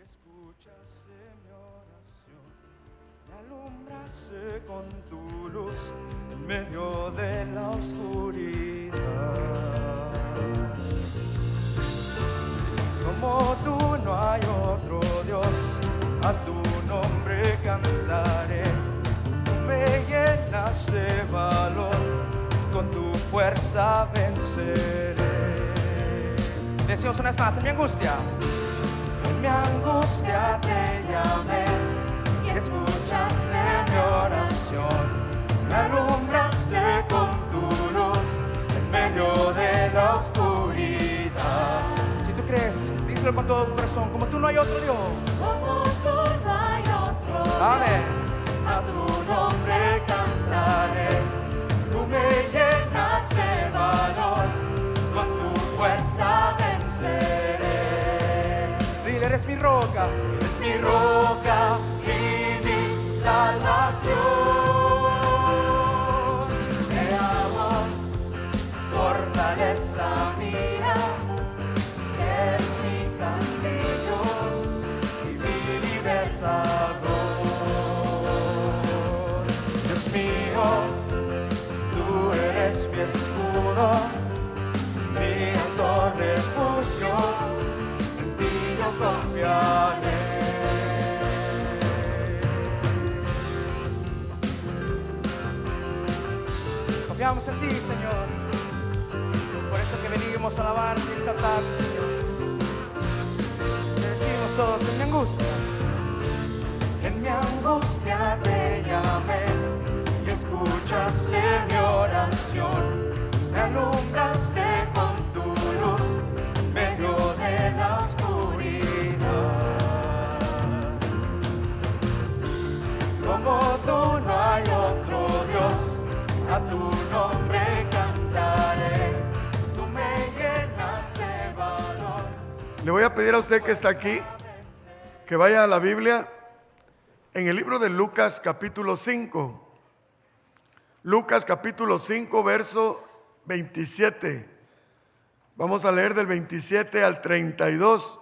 Escuchaste mi oración, me alumbraste con tu luz en medio de la oscuridad. Como tú no hay otro Dios, a tu nombre cantaré. Tú me llenas de valor, con tu fuerza venceré. Decimos una vez más, en mi angustia. En mi angustia te llamé y escuchaste mi oración. Me alumbraste con tu luz en medio de la oscuridad. Si tú crees, díselo con todo tu corazón, como tú no hay otro Dios. Como tú no hay otro Dios. Amén. A tu nombre cantaré. Tú me llenas de valor, con tu fuerza venceré. Dile, eres mi roca y mi salvación. De amor, fortaleza mía, eres mi castillo y mi libertador. Dios mío, tú eres mi escudo, mi alto refugio, en ti yo confiaré. Confiamos en ti, Señor. Es por eso que venimos a alabarte y exaltarte, Señor. Te decimos todos en mi angustia te llamé y escuchaste mi oración. Me alumbraste con tu luz en medio de la oscuridad. Como tú no hay otro Dios, a tu nombre cantaré. Tú me llenas de valor. Le voy a pedir a usted que está aquí que vaya a la Biblia en el libro de Lucas capítulo 5. Lucas capítulo 5 verso 27. Vamos a leer del 27 al 32.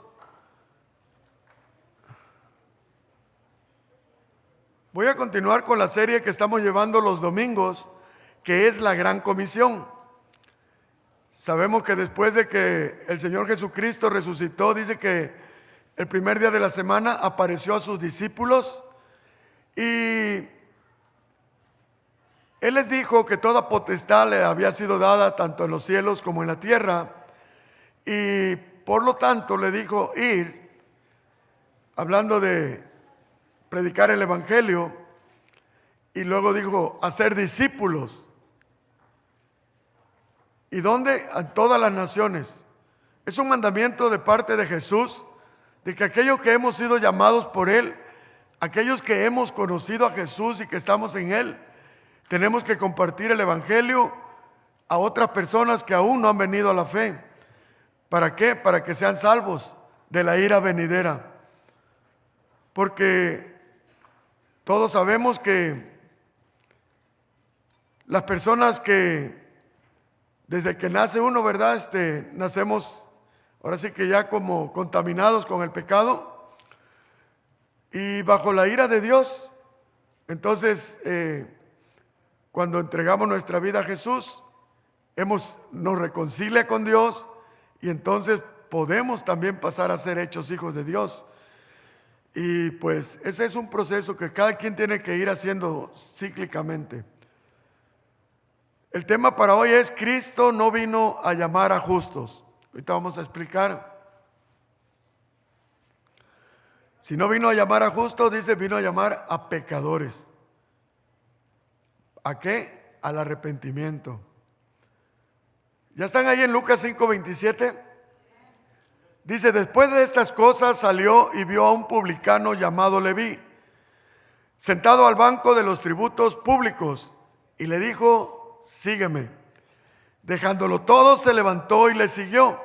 Voy a continuar con la serie que estamos llevando los domingos, que es la Gran Comisión. Sabemos que después de que el Señor Jesucristo resucitó, dice que el primer día de la semana apareció a sus discípulos y Él les dijo que toda potestad le había sido dada tanto en los cielos como en la tierra, y por lo tanto le dijo ir, hablando de predicar el evangelio, y luego dijo hacer discípulos. ¿Y dónde? A todas las naciones. Es un mandamiento de parte de Jesús, de que aquellos que hemos sido llamados por Él, aquellos que hemos conocido a Jesús y que estamos en Él, tenemos que compartir el evangelio a otras personas que aún no han venido a la fe. ¿Para qué? Para que sean salvos de la ira venidera. Porque todos sabemos que las personas que desde que nace uno, ¿verdad? Nacemos ahora sí que ya como contaminados con el pecado y bajo la ira de Dios. Entonces, cuando entregamos nuestra vida a Jesús, nos reconcilia con Dios y entonces podemos también pasar a ser hechos hijos de Dios. Y pues ese es un proceso que cada quien tiene que ir haciendo cíclicamente. El tema para hoy es: Cristo no vino a llamar a justos. Ahorita vamos a explicar. Si no vino a llamar a justos, dice, vino a llamar a pecadores. ¿A qué? Al arrepentimiento. ¿Ya están ahí en Lucas 5:27? Dice: después de estas cosas salió y vio a un publicano llamado Leví, sentado al banco de los tributos públicos, y le dijo: sígueme. Dejándolo todo, se levantó y le siguió.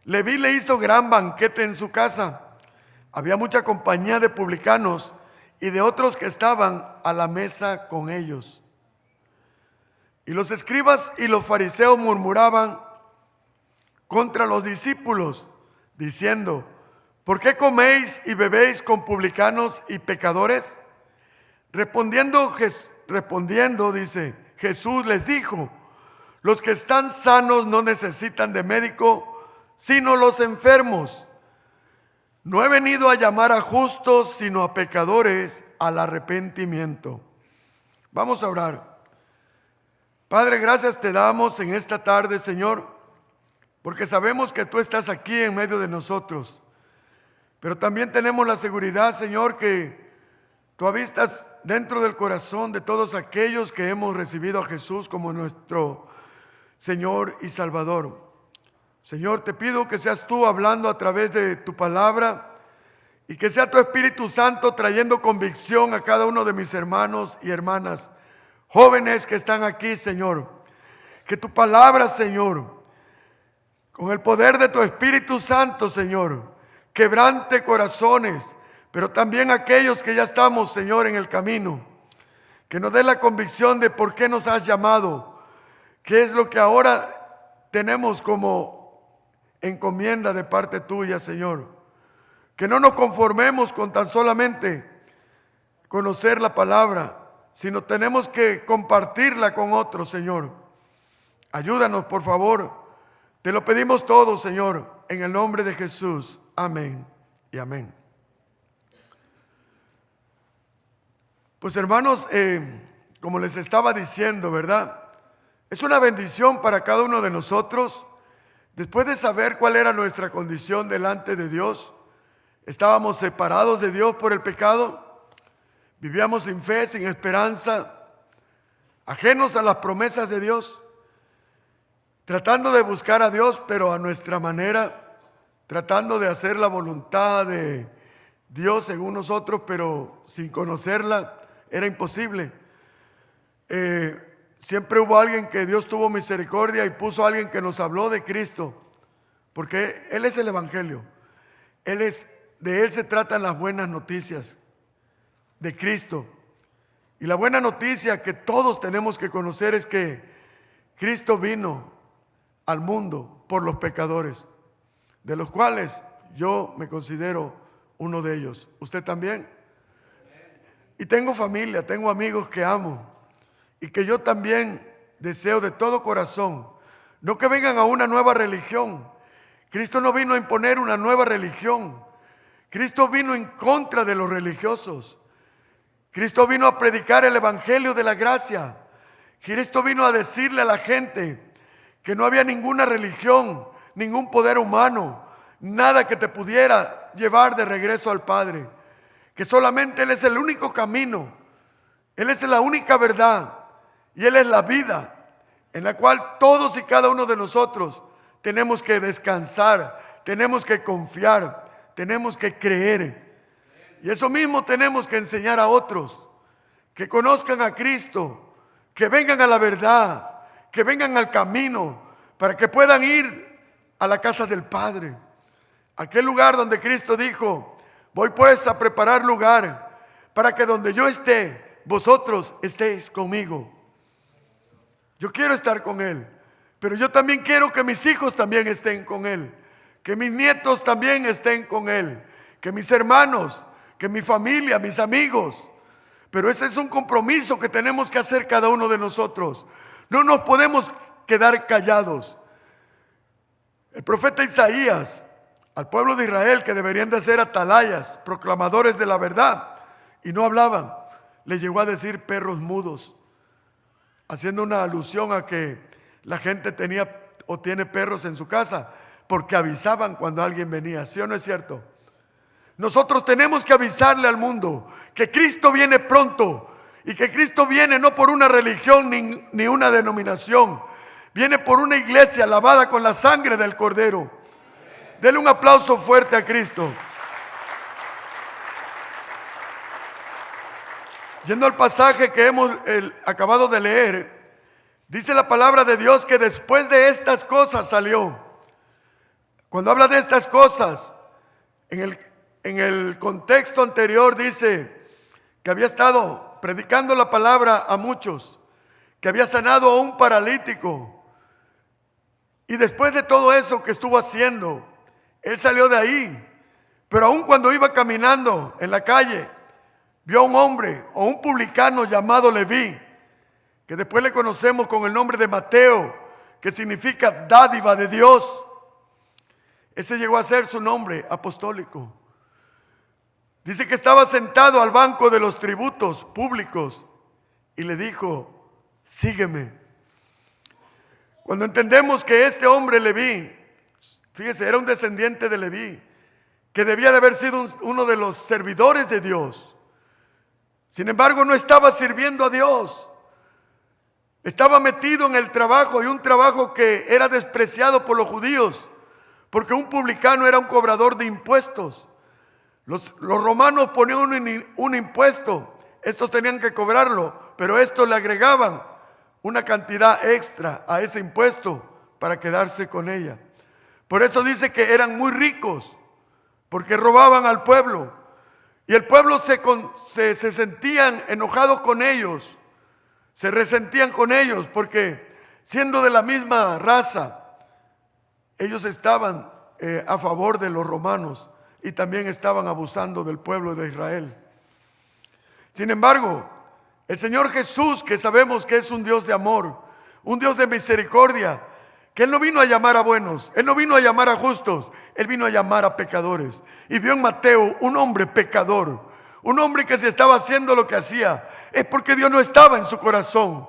Leví le hizo gran banquete en su casa. Había mucha compañía de publicanos y de otros que estaban a la mesa con ellos. Y los escribas y los fariseos murmuraban contra los discípulos, diciendo: ¿por qué coméis y bebéis con publicanos y pecadores? Respondiendo, dice, Jesús les dijo, los que están sanos no necesitan de médico, sino los enfermos. No he venido a llamar a justos, sino a pecadores al arrepentimiento. Vamos a orar. Padre, gracias te damos en esta tarde, Señor, porque sabemos que tú estás aquí en medio de nosotros. Pero también tenemos la seguridad, Señor, que tú habitas dentro del corazón de todos aquellos que hemos recibido a Jesús como nuestro Señor y Salvador. Señor, te pido que seas tú hablando a través de tu palabra y que sea tu Espíritu Santo trayendo convicción a cada uno de mis hermanos y hermanas, jóvenes que están aquí, Señor. Que tu palabra, Señor, con el poder de tu Espíritu Santo, Señor, quebrante corazones, pero también aquellos que ya estamos, Señor, en el camino. Que nos dé la convicción de por qué nos has llamado, qué es lo que ahora tenemos como encomienda de parte tuya, Señor. Que no nos conformemos con tan solamente conocer la palabra, sino tenemos que compartirla con otros, Señor. Ayúdanos, por favor. Te lo pedimos todo, Señor, en el nombre de Jesús. Amén y amén. Pues hermanos, como les estaba diciendo, ¿verdad? Es una bendición para cada uno de nosotros. Después de saber cuál era nuestra condición delante de Dios, estábamos separados de Dios por el pecado, vivíamos sin fe, sin esperanza, ajenos a las promesas de Dios, tratando de buscar a Dios, pero a nuestra manera, tratando de hacer la voluntad de Dios según nosotros, pero sin conocerla, era imposible. Siempre hubo alguien que Dios tuvo misericordia y puso a alguien que nos habló de Cristo, porque Él es el Evangelio. De Él se tratan las buenas noticias, de Cristo. Y la buena noticia que todos tenemos que conocer es que Cristo vino al mundo por los pecadores, de los cuales yo me considero uno de ellos. ¿Usted también? Y tengo familia, tengo amigos que amo y que yo también deseo de todo corazón, no que vengan a una nueva religión. Cristo no vino a imponer una nueva religión. Cristo vino en contra de los religiosos. Cristo vino a predicar el evangelio de la gracia. Cristo vino a decirle a la gente que no había ninguna religión, ningún poder humano, nada que te pudiera llevar de regreso al Padre. Que solamente Él es el único camino, Él es la única verdad y Él es la vida en la cual todos y cada uno de nosotros tenemos que descansar, tenemos que confiar, tenemos que creer. Y eso mismo tenemos que enseñar a otros, que conozcan a Cristo, que vengan a la verdad, que vengan al camino, para que puedan ir a la casa del Padre, aquel lugar donde Cristo dijo: voy pues a preparar lugar para que donde yo esté, vosotros estéis conmigo. Yo quiero estar con Él, pero yo también quiero que mis hijos también estén con Él, que mis nietos también estén con Él, que mis hermanos, que mi familia, mis amigos. Pero ese es un compromiso que tenemos que hacer cada uno de nosotros. No nos podemos quedar callados. El profeta Isaías, al pueblo de Israel, que deberían de ser atalayas, proclamadores de la verdad, y no hablaban, le llegó a decir perros mudos, haciendo una alusión a que la gente tenía o tiene perros en su casa, porque avisaban cuando alguien venía. ¿Sí o no es cierto? Nosotros tenemos que avisarle al mundo que Cristo viene pronto, y que Cristo viene no por una religión ni una denominación, viene por una iglesia lavada con la sangre del Cordero. Denle un aplauso fuerte a Cristo. Yendo al pasaje que hemos acabado de leer, dice la palabra de Dios que después de estas cosas salió. Cuando habla de estas cosas, en el contexto anterior dice que había estado predicando la palabra a muchos, que había sanado a un paralítico. Y después de todo eso que estuvo haciendo, Él salió de ahí Pero aun cuando iba caminando en la calle, vio a un hombre o un publicano llamado Leví, que después le conocemos con el nombre de Mateo, que significa dádiva de Dios. Ese llegó a ser su nombre apostólico. Dice que estaba sentado al banco de los tributos públicos y le dijo: sígueme. Cuando entendemos que este hombre Leví, fíjese, era un descendiente de Leví, que debía de haber sido uno de los servidores de Dios. Sin embargo, no estaba sirviendo a Dios. Estaba metido en el trabajo, y un trabajo que era despreciado por los judíos, porque un publicano era un cobrador de impuestos. Los romanos ponían un impuesto, estos tenían que cobrarlo, pero estos le agregaban una cantidad extra a ese impuesto para quedarse con ella. Por eso dice que eran muy ricos, porque robaban al pueblo. Y el pueblo se sentían enojados con ellos, se resentían con ellos, porque siendo de la misma raza, ellos estaban a favor de los romanos y también estaban abusando del pueblo de Israel. Sin embargo, el Señor Jesús, que sabemos que es un Dios de amor, un Dios de misericordia, que Él no vino a llamar a buenos, Él no vino a llamar a justos, Él vino a llamar a pecadores. Y vio en Mateo un hombre pecador, un hombre que si estaba haciendo lo que hacía, es porque Dios no estaba en su corazón.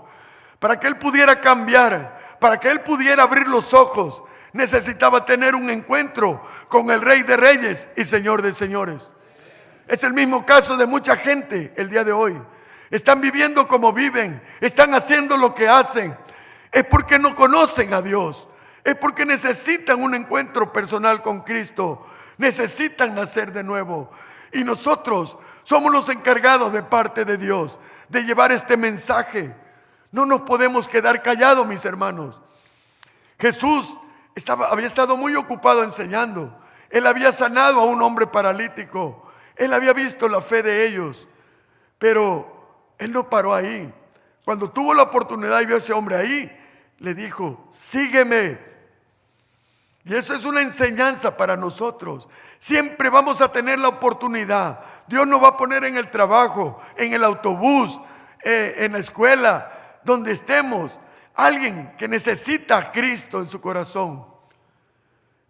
Para que Él pudiera cambiar, para que Él pudiera abrir los ojos, necesitaba tener un encuentro con el Rey de Reyes y Señor de Señores. Es el mismo caso de mucha gente el día de hoy. Están viviendo como viven, están haciendo lo que hacen. Es porque no conocen a Dios. Es porque necesitan un encuentro personal con Cristo. Necesitan nacer de nuevo. Y nosotros somos los encargados de parte de Dios de llevar este mensaje. No nos podemos quedar callados, mis hermanos. Jesús había estado muy ocupado enseñando. Él había sanado a un hombre paralítico. Él había visto la fe de ellos. Pero Él no paró ahí. Cuando tuvo la oportunidad y vio a ese hombre ahí, le dijo: sígueme. Y eso es una enseñanza para nosotros. Siempre vamos a tener la oportunidad. Dios nos va a poner en el trabajo, en el autobús, en la escuela, donde estemos, alguien que necesita a Cristo en su corazón.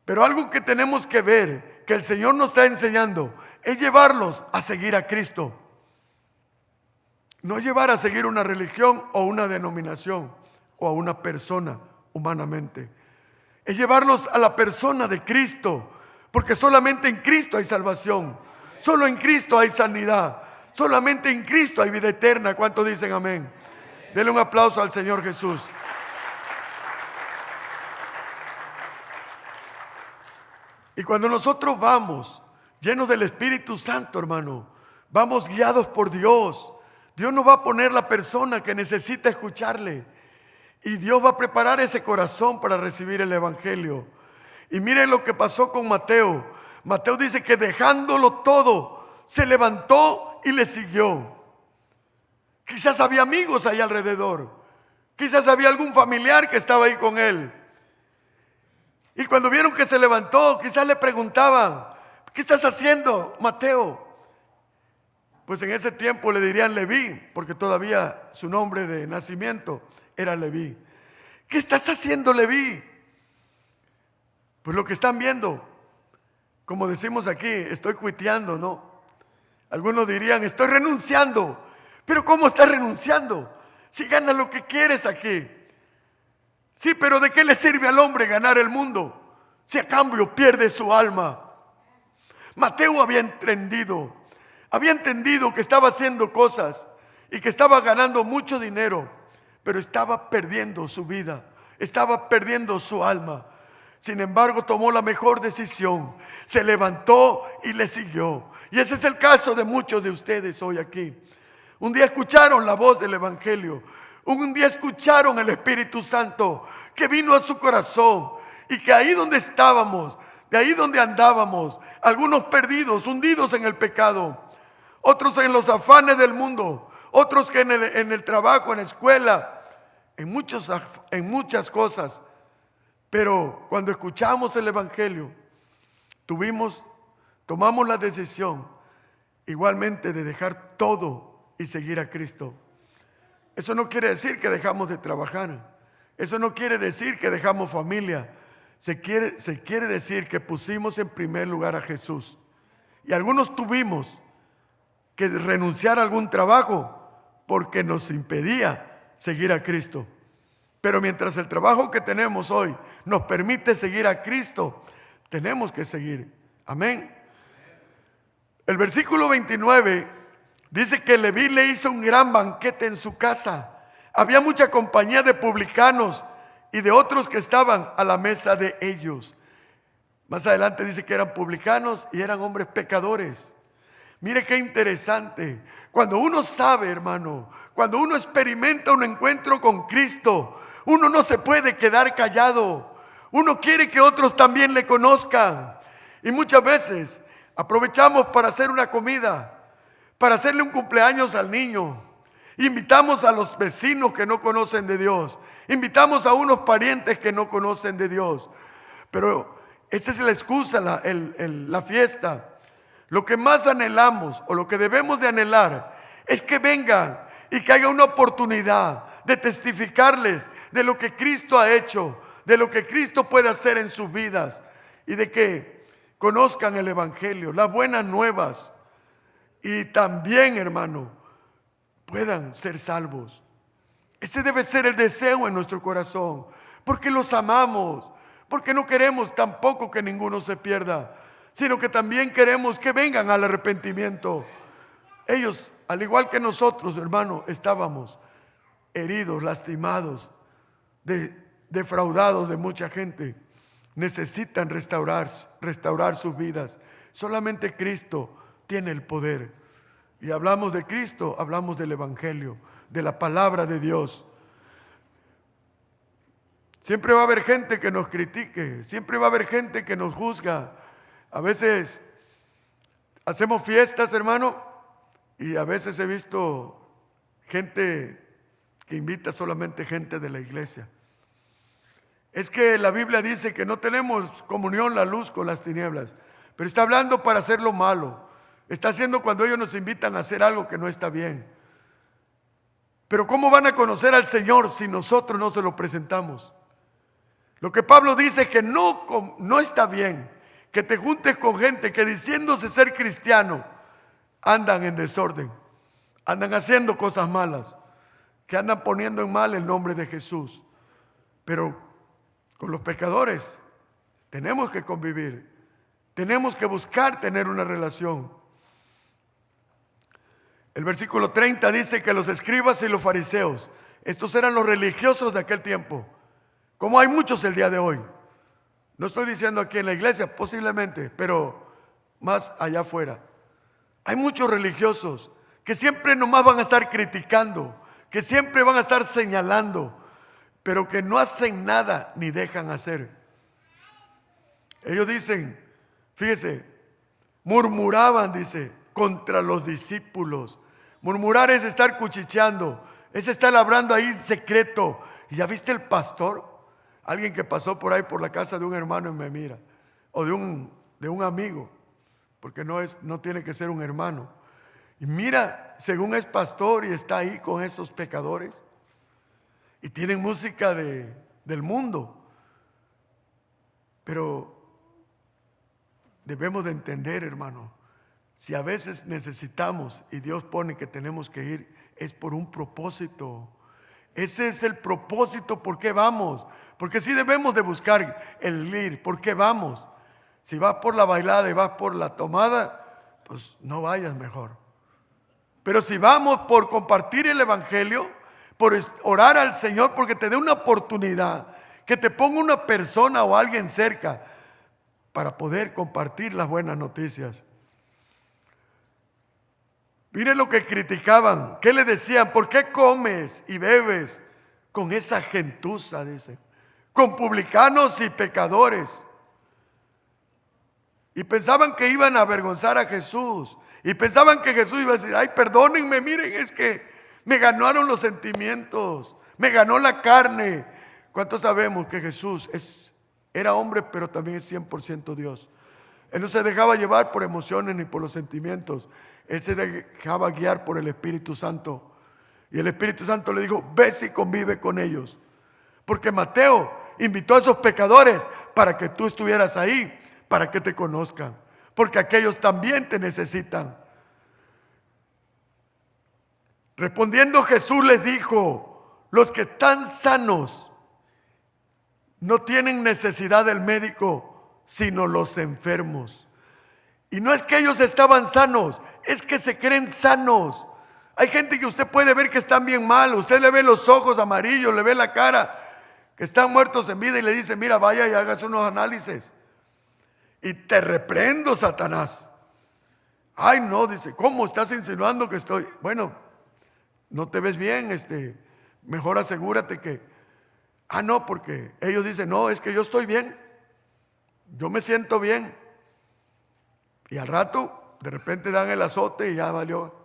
Pero algo que tenemos que ver, que el Señor nos está enseñando, es llevarlos a seguir a Cristo. No llevar a seguir una religión o una denominación o a una persona humanamente. Es llevarlos a la persona de Cristo, porque solamente en Cristo hay salvación, solo en Cristo hay sanidad, solamente en Cristo hay vida eterna. ¿Cuántos dicen amén? Denle un aplauso al Señor Jesús. Y cuando nosotros vamos llenos del Espíritu Santo, hermano, vamos guiados por Dios. Dios nos va a poner la persona que necesita escucharle. Y Dios va a preparar ese corazón para recibir el Evangelio. Y miren lo que pasó con Mateo. Mateo dice que dejándolo todo, se levantó y le siguió. Quizás había amigos ahí alrededor. Quizás había algún familiar que estaba ahí con él. Y cuando vieron que se levantó, quizás le preguntaban: ¿qué estás haciendo, Mateo? Pues en ese tiempo le dirían Leví, porque todavía su nombre de nacimiento era Leví. ¿Qué estás haciendo, Leví? Pues lo que están viendo, como decimos aquí, estoy cuiteando, ¿no? Algunos dirían: estoy renunciando. Pero ¿cómo estás renunciando? Si ganas lo que quieres aquí. Sí, pero ¿de qué le sirve al hombre ganar el mundo si a cambio pierde su alma? Mateo había entendido que estaba haciendo cosas y que estaba ganando mucho dinero, pero estaba perdiendo su vida, estaba perdiendo su alma. Sin embargo, tomó la mejor decisión, se levantó y le siguió. Y ese es el caso de muchos de ustedes hoy aquí. Un día escucharon la voz del Evangelio, un día escucharon el Espíritu Santo que vino a su corazón, y que ahí donde estábamos, de ahí donde andábamos, algunos perdidos, hundidos en el pecado, otros en los afanes del mundo, otros que en el trabajo, en la escuela, en muchas cosas. Pero cuando escuchamos el Evangelio, tuvimos tomamos la decisión igualmente de dejar todo y seguir a Cristo. Eso no quiere decir que dejamos de trabajar. Eso no quiere decir que dejamos familia. Se quiere decir que pusimos en primer lugar a Jesús. Y algunos tuvimos que renunciar a algún trabajo porque nos impedía seguir a Cristo. Pero mientras el trabajo que tenemos hoy nos permite seguir a Cristo, tenemos que seguir. Amén. El versículo 29 dice que Leví le hizo un gran banquete en su casa. Había mucha compañía de publicanos y de otros que estaban a la mesa de ellos. Más adelante dice que eran publicanos y eran hombres pecadores. Mire qué interesante. Cuando uno sabe, hermano, cuando uno experimenta un encuentro con Cristo, uno no se puede quedar callado. Uno quiere que otros también le conozcan. Y muchas veces aprovechamos para hacer una comida, para hacerle un cumpleaños al niño. Invitamos a los vecinos que no conocen de Dios. Invitamos a unos parientes que no conocen de Dios. Pero esa es la excusa, la fiesta. Lo que más anhelamos o lo que debemos de anhelar es que vengan y que haya una oportunidad de testificarles de lo que Cristo ha hecho, de lo que Cristo puede hacer en sus vidas y de que conozcan el Evangelio, las buenas nuevas y también, hermano, puedan ser salvos. Ese debe ser el deseo en nuestro corazón, porque los amamos, porque no queremos tampoco que ninguno se pierda, sino que también queremos que vengan al arrepentimiento. Ellos, al igual que nosotros, hermano, estábamos heridos, lastimados, defraudados de mucha gente. Necesitan restaurar sus vidas. Solamente Cristo tiene el poder. Y hablamos de Cristo, hablamos del Evangelio, de la palabra de Dios. Siempre va a haber gente que nos critique, siempre va a haber gente que nos juzga. A veces hacemos fiestas, hermano, y a veces he visto gente que invita solamente gente de la iglesia. Es que la Biblia dice que no tenemos comunión la luz con las tinieblas, pero está hablando para hacer lo malo. Está haciendo cuando ellos nos invitan a hacer algo que no está bien. Pero ¿cómo van a conocer al Señor si nosotros no se lo presentamos? Lo que Pablo dice es que no está bien que te juntes con gente que diciéndose ser cristiano andan en desorden, andan haciendo cosas malas, que andan poniendo en mal el nombre de Jesús. Pero con los pecadores tenemos que convivir, tenemos que buscar tener una relación. El versículo 30 dice que los escribas y los fariseos, estos eran los religiosos de aquel tiempo, como hay muchos el día de hoy. No estoy diciendo aquí en la iglesia, posiblemente, pero más allá afuera. Hay muchos religiosos que siempre nomás van a estar criticando, que siempre van a estar señalando, pero que no hacen nada ni dejan hacer. Ellos dicen, fíjese, murmuraban, dice, contra los discípulos. Murmurar es estar cuchicheando, es estar hablando ahí en secreto. ¿Y ya viste el pastor? Alguien que pasó por ahí por la casa de un hermano y me mira, o de un amigo, porque no tiene que ser un hermano. Y mira, según es pastor y está ahí con esos pecadores, y tienen música del mundo. Pero debemos de entender, hermano, si a veces necesitamos y Dios pone que tenemos que ir, es por un propósito. Ese es el propósito por qué vamos. Porque sí debemos de buscar el ir. ¿Por qué vamos? Si vas por la bailada y vas por la tomada, pues no vayas mejor. Pero si vamos por compartir el Evangelio, por orar al Señor, porque te dé una oportunidad, que te ponga una persona o alguien cerca para poder compartir las buenas noticias. Miren lo que criticaban. ¿Qué le decían? ¿Por qué comes y bebes con esa gentuza? Dice, con publicanos y pecadores. Y pensaban que iban a avergonzar a Jesús. Y pensaban que Jesús iba a decir, ay, perdónenme, miren, es que me ganaron los sentimientos, me ganó la carne. ¿Cuántos sabemos que Jesús era hombre, pero también es 100% Dios? Él no se dejaba llevar por emociones ni por los sentimientos. Él se dejaba guiar por el Espíritu Santo. Y el Espíritu Santo le dijo: ve y convive con ellos. Porque Mateo invitó a esos pecadores para que tú estuvieras ahí, para que te conozcan. Porque aquellos también te necesitan. Respondiendo Jesús les dijo: los que están sanos no tienen necesidad del médico, sino los enfermos. Y no es que ellos estaban sanos, es que se creen sanos. Hay gente que usted puede ver que están bien mal. Usted le ve los ojos amarillos, le ve la cara, que están muertos en vida, y le dice: mira, vaya y hágase unos análisis. Y te reprendo, Satanás. Ay, no, dice, ¿cómo estás insinuando que estoy? Bueno, no te ves bien, mejor asegúrate que... no, porque ellos dicen: no, es que yo estoy bien, yo me siento bien. Y al rato, de repente dan el azote y ya valió.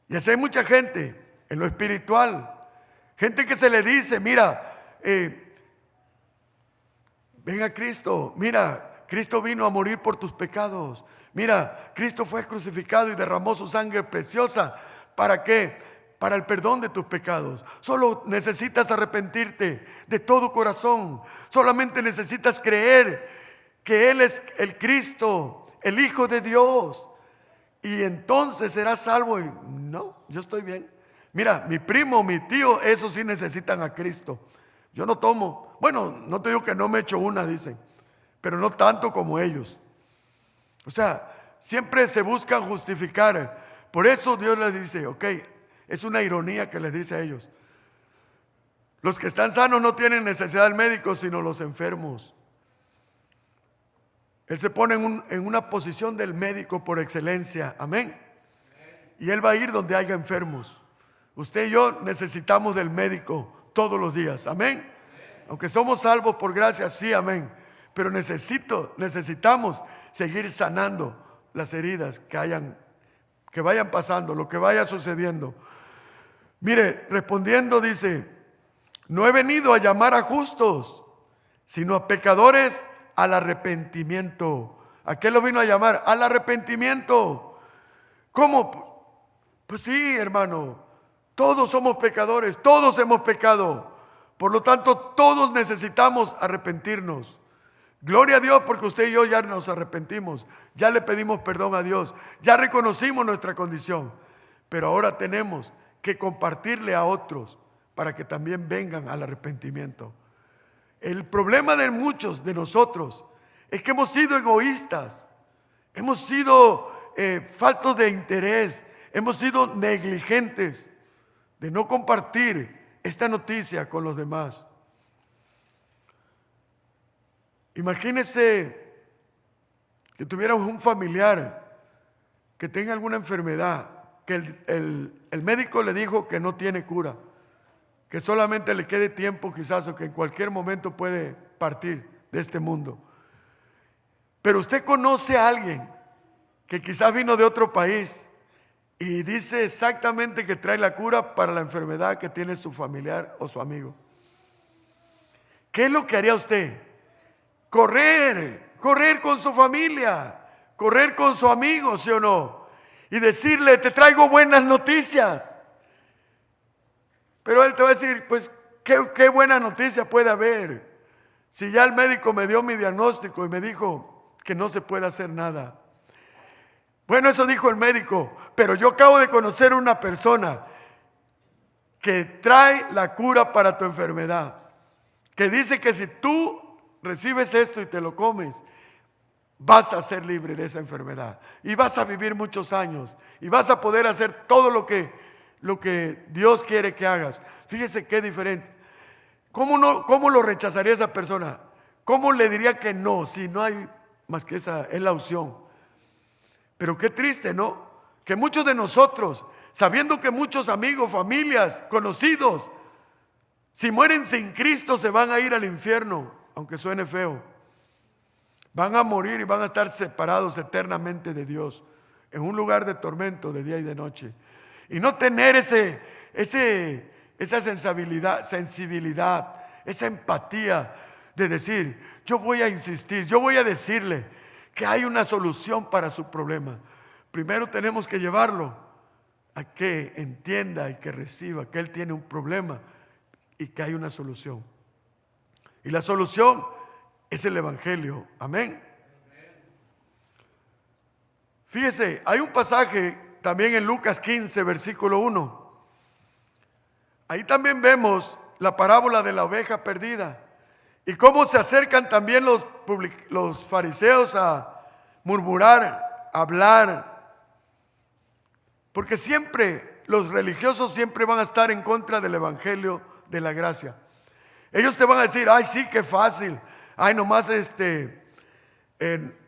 Y así hay mucha gente en lo espiritual. Gente que se le dice: mira, ven a Cristo. Mira, Cristo vino a morir por tus pecados. Mira, Cristo fue crucificado y derramó su sangre preciosa. ¿Para qué? Para el perdón de tus pecados. Solo necesitas arrepentirte de todo corazón. Solamente necesitas creer que Él es el Cristo, el Hijo de Dios, y entonces serás salvo. Y no, yo estoy bien. Mira, mi primo, mi tío, esos sí necesitan a Cristo. Yo no tomo. Bueno, no te digo que no me echo una, dicen, pero no tanto como ellos. O sea, siempre se buscan justificar. Por eso Dios les dice: ok, es una ironía que les dice a ellos: los que están sanos no tienen necesidad del médico, sino los enfermos. Él se pone en una posición del médico por excelencia. Amén. Y Él va a ir donde haya enfermos. Usted y yo necesitamos del médico todos los días. Amén. Aunque somos salvos por gracia, sí, amén. Pero necesitamos seguir sanando las heridas que vayan pasando, lo que vaya sucediendo. Mire, respondiendo dice: no he venido a llamar a justos, sino a pecadores al arrepentimiento. ¿A qué lo vino a llamar? Al arrepentimiento. ¿Cómo? Pues sí, hermano, todos somos pecadores, todos hemos pecado. Por lo tanto, todos necesitamos arrepentirnos. Gloria a Dios, porque usted y yo ya nos arrepentimos, ya le pedimos perdón a Dios, ya reconocimos nuestra condición. Pero ahora tenemos que compartirle a otros para que también vengan al arrepentimiento. El problema de muchos de nosotros es que hemos sido egoístas, hemos sido faltos de interés, hemos sido negligentes de no compartir esta noticia con los demás. Imagínese que tuviéramos un familiar que tenga alguna enfermedad, que el médico le dijo que no tiene cura, que solamente le quede tiempo quizás, o que en cualquier momento puede partir de este mundo. Pero usted conoce a alguien que quizás vino de otro país y dice exactamente que trae la cura para la enfermedad que tiene su familiar o su amigo. ¿Qué es lo que haría usted? Correr con su familia, correr con su amigo, ¿sí o no? Y decirle: te traigo buenas noticias. Pero él te va a decir: pues qué buena noticia puede haber si ya el médico me dio mi diagnóstico y me dijo que no se puede hacer nada. Bueno, eso dijo el médico, pero yo acabo de conocer una persona que trae la cura para tu enfermedad, que dice que si tú recibes esto y te lo comes, vas a ser libre de esa enfermedad y vas a vivir muchos años y vas a poder hacer todo lo que Dios quiere que hagas. Fíjese qué diferente. ¿Cómo lo rechazaría esa persona? ¿Cómo le diría que no si no hay más que esa es la opción? Pero qué triste, ¿no? Que muchos de nosotros, sabiendo que muchos amigos, familias, conocidos, si mueren sin Cristo se van a ir al infierno, aunque suene feo. Van a morir y van a estar separados eternamente de Dios, en un lugar de tormento de día y de noche. Y no tener esa sensibilidad, esa empatía de decir: yo voy a insistir, yo voy a decirle que hay una solución para su problema. Primero tenemos que llevarlo a que entienda y que reciba que él tiene un problema y que hay una solución. Y la solución es el Evangelio. Amén. Fíjese, hay un pasaje también en Lucas 15, versículo 1. Ahí también vemos la parábola de la oveja perdida y cómo se acercan también los fariseos a murmurar, a hablar, porque siempre los religiosos siempre van a estar en contra del Evangelio de la gracia. Ellos te van a decir: ay, sí, qué fácil, ay, nomás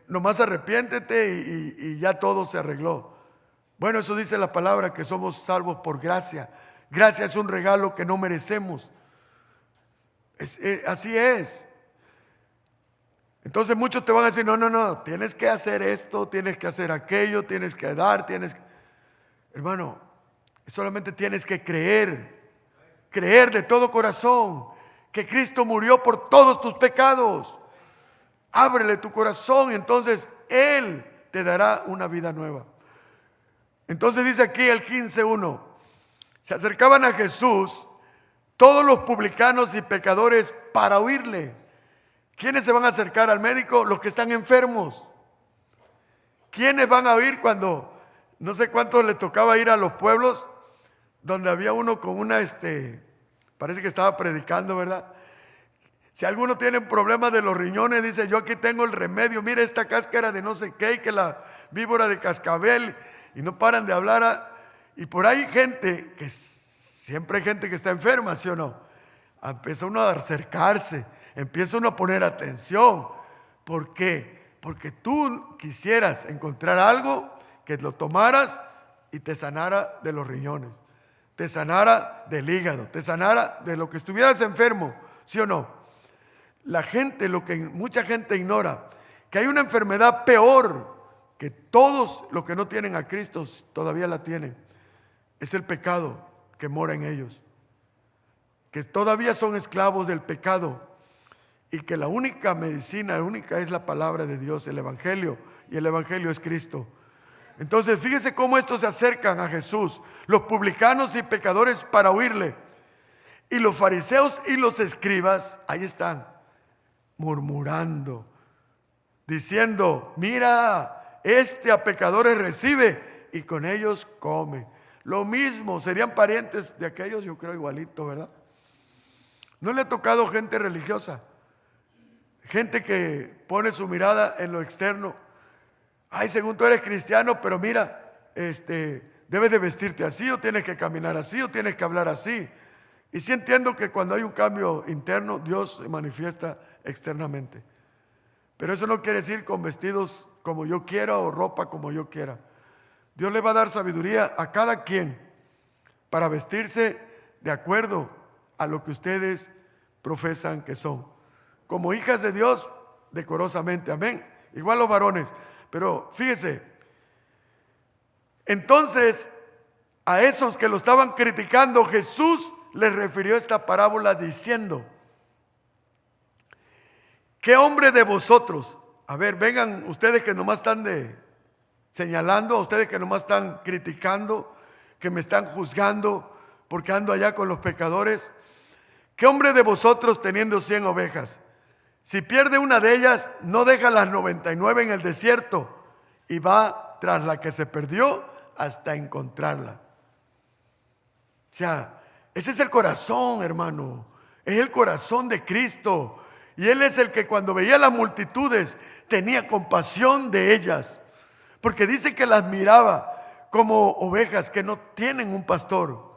nomás arrepiéntete y ya todo se arregló. Bueno, eso dice la palabra, que somos salvos por gracia. Gracia es un regalo que no merecemos. Así es. Entonces muchos te van a decir: no, tienes que hacer esto, tienes que hacer aquello, tienes que dar, Hermano, solamente tienes que creer de todo corazón que Cristo murió por todos tus pecados. Ábrele tu corazón y entonces Él te dará una vida nueva. Entonces dice aquí el 15:1: se acercaban a Jesús todos los publicanos y pecadores para oírle. ¿Quiénes se van a acercar al médico? Los que están enfermos. ¿Quiénes van a oír cuando, no sé cuántos les tocaba ir a los pueblos donde había uno con parece que estaba predicando, ¿verdad? Si alguno tiene problemas de los riñones, dice: yo aquí tengo el remedio, mire esta cáscara de no sé qué, y que la víbora de cascabel, y no paran de hablar. Y por ahí gente, que siempre hay gente que está enferma, ¿sí o no? Empieza uno a acercarse, empieza uno a poner atención. ¿Por qué? Porque tú quisieras encontrar algo que lo tomaras y te sanara de los riñones, te sanara del hígado, te sanara de lo que estuvieras enfermo, ¿sí o no? La gente, lo que mucha gente ignora, que hay una enfermedad peor que todos los que no tienen a Cristo todavía la tienen. Es el pecado que mora en ellos, que todavía son esclavos del pecado, y que la única medicina, la única es la palabra de Dios, el Evangelio, y el Evangelio es Cristo. Entonces fíjese cómo estos se acercan a Jesús, los publicanos y pecadores, para oírle, y los fariseos y los escribas ahí están murmurando, diciendo: mira, a pecadores recibe y con ellos come. Lo mismo, serían parientes de aquellos, yo creo, igualito, ¿verdad? ¿No le ha tocado gente religiosa? Gente que pone su mirada en lo externo. Ay, según tú eres cristiano, pero mira, debes de vestirte así, o tienes que caminar así, o tienes que hablar así. Y sí entiendo que cuando hay un cambio interno, Dios se manifiesta externamente. Pero eso no quiere decir con vestidos como yo quiera o ropa como yo quiera. Dios le va a dar sabiduría a cada quien para vestirse de acuerdo a lo que ustedes profesan que son. Como hijas de Dios, decorosamente, amén. Igual los varones. Pero fíjese, entonces a esos que lo estaban criticando, Jesús les refirió esta parábola diciendo: ¿qué hombre de vosotros? A ver, vengan ustedes que nomás están señalando, a ustedes que nomás están criticando, que me están juzgando porque ando allá con los pecadores. ¿Qué hombre de vosotros, teniendo 100 ovejas, si pierde una de ellas, no deja las 99 en el desierto y va tras la que se perdió hasta encontrarla? O sea, ese es el corazón, hermano. Es el corazón de Cristo. Y Él es el que cuando veía las multitudes tenía compasión de ellas, porque dice que las miraba como ovejas que no tienen un pastor,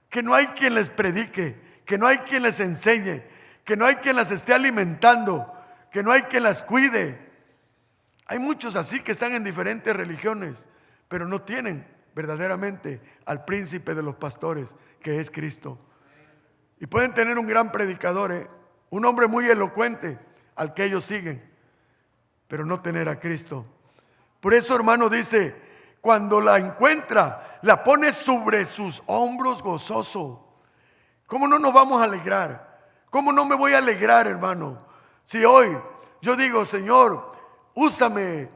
que no hay quien les predique, que no hay quien les enseñe, que no hay quien las esté alimentando, que no hay quien las cuide. Hay muchos así que están en diferentes religiones, pero no tienen verdaderamente al príncipe de los pastores, que es Cristo. Y pueden tener un gran predicador, un hombre muy elocuente al que ellos siguen, pero no tener a Cristo. Por eso, hermano, dice: cuando la encuentra, la pone sobre sus hombros gozoso. ¿Cómo no nos vamos a alegrar? ¿Cómo no me voy a alegrar, hermano? Si hoy yo digo: Señor, úsame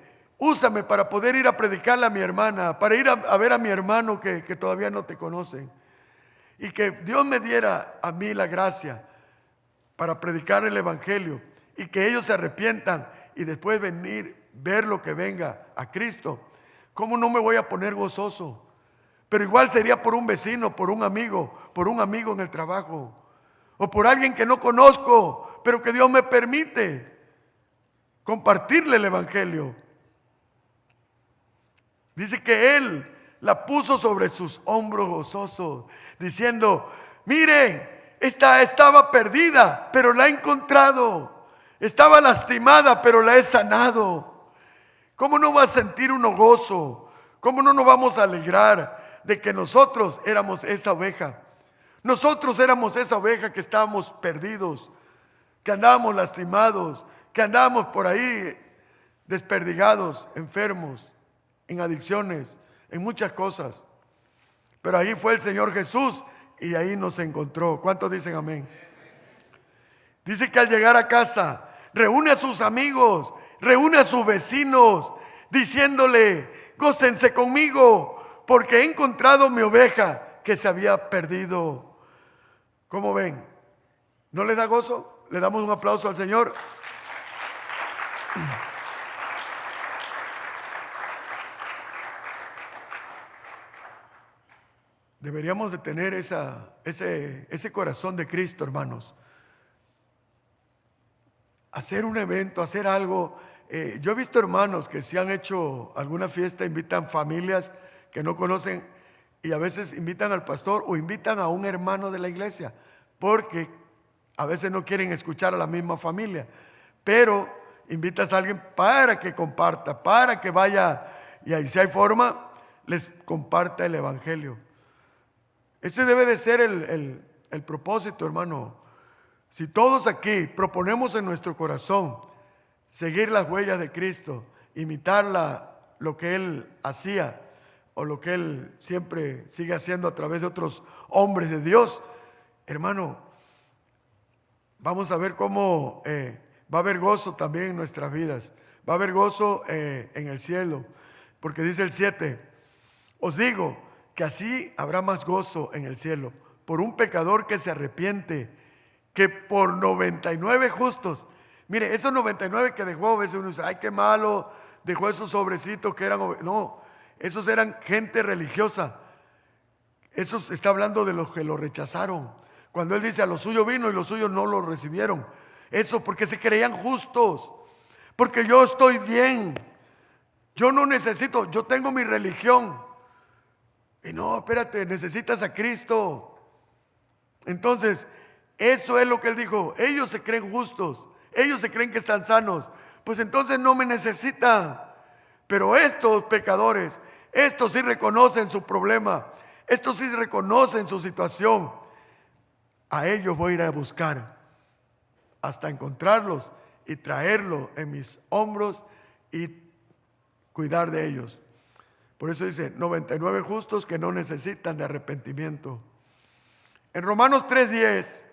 úsame para poder ir a predicarle a mi hermana, para ir a ver a mi hermano que todavía no te conocen. Y que Dios me diera a mí la gracia para predicar el evangelio y que ellos se arrepientan y después venir, ver lo que venga a Cristo. ¿Cómo no me voy a poner gozoso? Pero igual sería por un vecino, por un amigo en el trabajo, o por alguien que no conozco, pero que Dios me permite compartirle el evangelio. Dice que Él la puso sobre sus hombros gozosos, diciendo: miren, esta estaba perdida, pero la he encontrado. Estaba lastimada, pero la he sanado. ¿Cómo no va a sentir uno gozo? ¿Cómo no nos vamos a alegrar de que nosotros éramos esa oveja? Nosotros éramos esa oveja que estábamos perdidos, que andábamos lastimados, que andábamos por ahí desperdigados, enfermos, en adicciones, en muchas cosas. Pero ahí fue el Señor Jesús y ahí nos encontró. ¿Cuántos dicen amén? Dice que al llegar a casa reúne a sus amigos, reúne a sus vecinos, diciéndole: gócense conmigo, porque he encontrado mi oveja que se había perdido. ¿Cómo ven? ¿No les da gozo? Le damos un aplauso al Señor. Deberíamos de tener ese corazón de Cristo, hermanos. Hacer un evento, hacer algo. Yo he visto hermanos que si han hecho alguna fiesta, invitan familias que no conocen y a veces invitan al pastor o invitan a un hermano de la iglesia, porque a veces no quieren escuchar a la misma familia, pero invitas a alguien para que comparta, para que vaya y ahí si hay forma, les comparta el evangelio. Ese debe de ser el propósito, hermano. Si todos aquí proponemos en nuestro corazón seguir las huellas de Cristo, imitar lo que Él hacía o lo que Él siempre sigue haciendo a través de otros hombres de Dios, hermano, vamos a ver cómo va a haber gozo también en nuestras vidas. Va a haber gozo en el cielo, porque dice el 7: os digo que así habrá más gozo en el cielo por un pecador que se arrepiente que por 99 justos. Mire, esos 99 que dejó, a veces uno dice: ay, qué malo, dejó esos sobrecitos que eran. No, esos eran gente religiosa. Esos está hablando de los que lo rechazaron. Cuando Él dice: a los suyos vino y los suyos no lo recibieron. Eso porque se creían justos, porque yo estoy bien, yo no necesito, yo tengo mi religión. Y no, espérate, necesitas a Cristo. Entonces, eso es lo que Él dijo: ellos se creen justos, ellos se creen que están sanos, pues entonces no me necesitan. Pero estos pecadores, estos sí reconocen su problema, estos sí reconocen su situación. A ellos voy a ir a buscar hasta encontrarlos y traerlos en mis hombros y cuidar de ellos. Por eso dice 99 justos que no necesitan de arrepentimiento. En Romanos 3:10,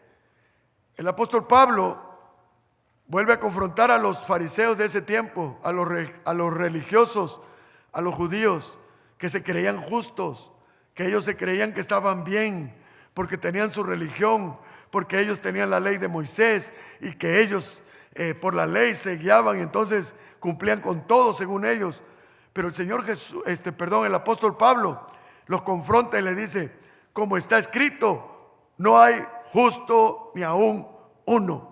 el apóstol Pablo vuelve a confrontar a los fariseos de ese tiempo, a los religiosos, a los judíos que se creían justos, que ellos se creían que estaban bien porque tenían su religión, porque ellos tenían la ley de Moisés y que ellos por la ley se guiaban y entonces cumplían con todo según ellos. Pero el Señor Jesús, el apóstol Pablo los confronta y le dice: como está escrito, no hay justo ni aún uno.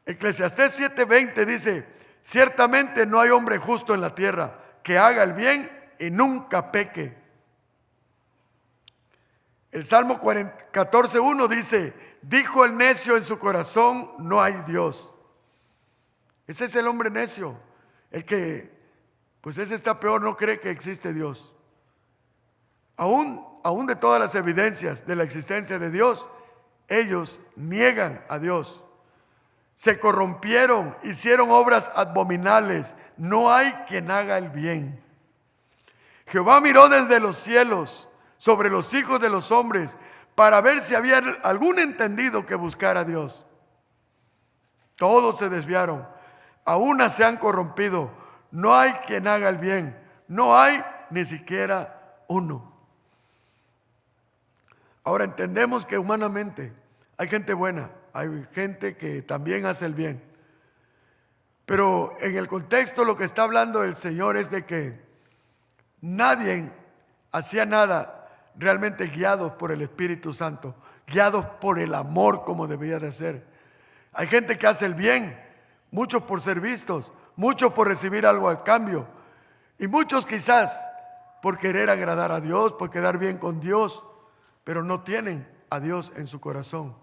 Eclesiastés 7:20 dice: ciertamente no hay hombre justo en la tierra que haga el bien y nunca peque. El Salmo 14:1 dice: dijo el necio en su corazón, no hay Dios. Ese es el hombre necio, el que, pues ese está peor, no cree que existe Dios. Aún de todas las evidencias de la existencia de Dios, ellos niegan a Dios. Se corrompieron, hicieron obras abominables, no hay quien haga el bien. Jehová miró desde los cielos sobre los hijos de los hombres para ver si había algún entendido que buscara a Dios. Todos se desviaron. a una se han corrompido. No hay quien haga el bien, no hay ni siquiera uno. Ahora entendemos que humanamente hay gente buena, hay gente que también hace el bien. Pero en el contexto lo que está hablando el Señor es de que nadie hacía nada realmente guiados por el Espíritu Santo, guiados por el amor como debía de ser. Hay gente que hace el bien, muchos por ser vistos, muchos por recibir algo al cambio, y muchos quizás por querer agradar a Dios, por quedar bien con Dios, pero no tienen a Dios en su corazón,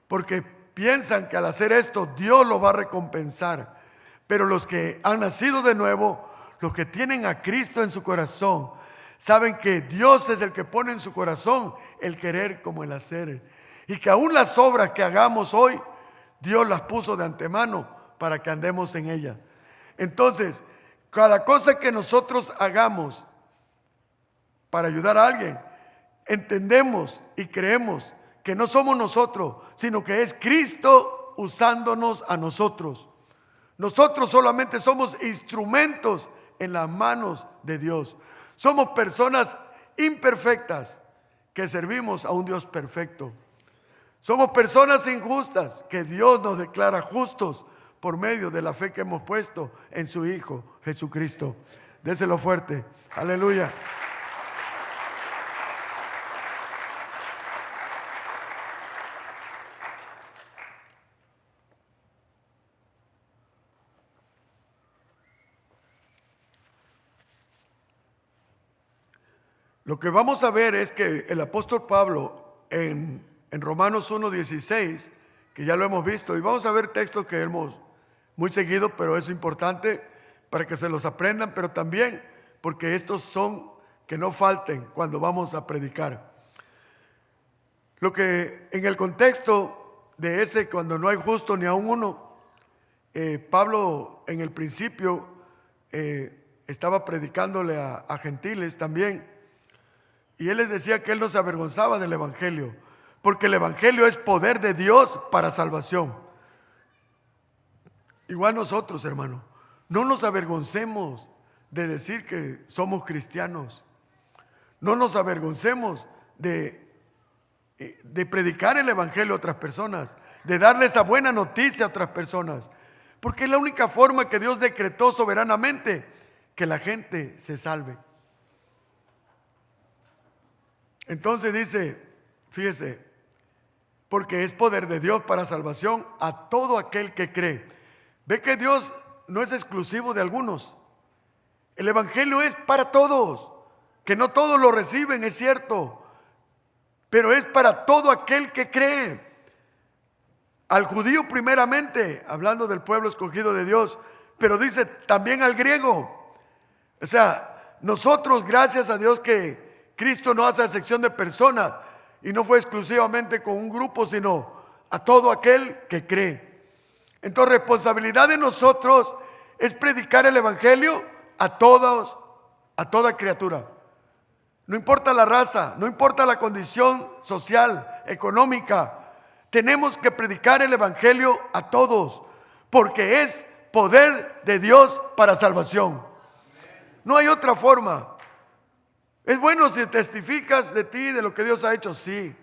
porque piensan que al hacer esto Dios lo va a recompensar. Pero los que han nacido de nuevo, los que tienen a Cristo en su corazón, saben que Dios es el que pone en su corazón el querer como el hacer, y que aún las obras que hagamos hoy, Dios las puso de antemano para que andemos en ellas. Entonces, cada cosa que nosotros hagamos para ayudar a alguien, entendemos y creemos que no somos nosotros, sino que es Cristo usándonos a nosotros. Nosotros solamente somos instrumentos en las manos de Dios. Somos personas imperfectas que servimos a un Dios perfecto. Somos personas injustas que Dios nos declara justos por medio de la fe que hemos puesto en su Hijo Jesucristo. Déselo fuerte. Aleluya. Lo que vamos a ver es que el apóstol Pablo en Romanos 1:16, que ya lo hemos visto, y vamos a ver textos que hemos muy seguido, pero es importante para que se los aprendan, pero también porque estos son que no falten cuando vamos a predicar. Lo que en el contexto de ese, cuando no hay justo ni aun uno, Pablo en el principio estaba predicándole a gentiles también. Y él les decía que él no se avergonzaba del evangelio, porque el evangelio es poder de Dios para salvación. Igual nosotros, hermano, no nos avergoncemos de decir que somos cristianos. No nos avergoncemos de predicar el evangelio a otras personas, de darle esa buena noticia a otras personas, porque es la única forma que Dios decretó soberanamente que la gente se salve. Entonces dice, fíjese, porque es poder de Dios para salvación a todo aquel que cree. Ve que Dios no es exclusivo de algunos. El evangelio es para todos, que no todos lo reciben, es cierto, pero es para todo aquel que cree. Al judío primeramente, hablando del pueblo escogido de Dios, pero dice también al griego. O sea, nosotros, gracias a Dios que Cristo no hace excepción de personas y no fue exclusivamente con un grupo, sino a todo aquel que cree. Entonces, responsabilidad de nosotros es predicar el evangelio a todos, a toda criatura. No importa la raza, no importa la condición social, económica. Tenemos que predicar el evangelio a todos, porque es poder de Dios para salvación. No hay otra forma. Es bueno si testificas de ti, de lo que Dios ha hecho, sí.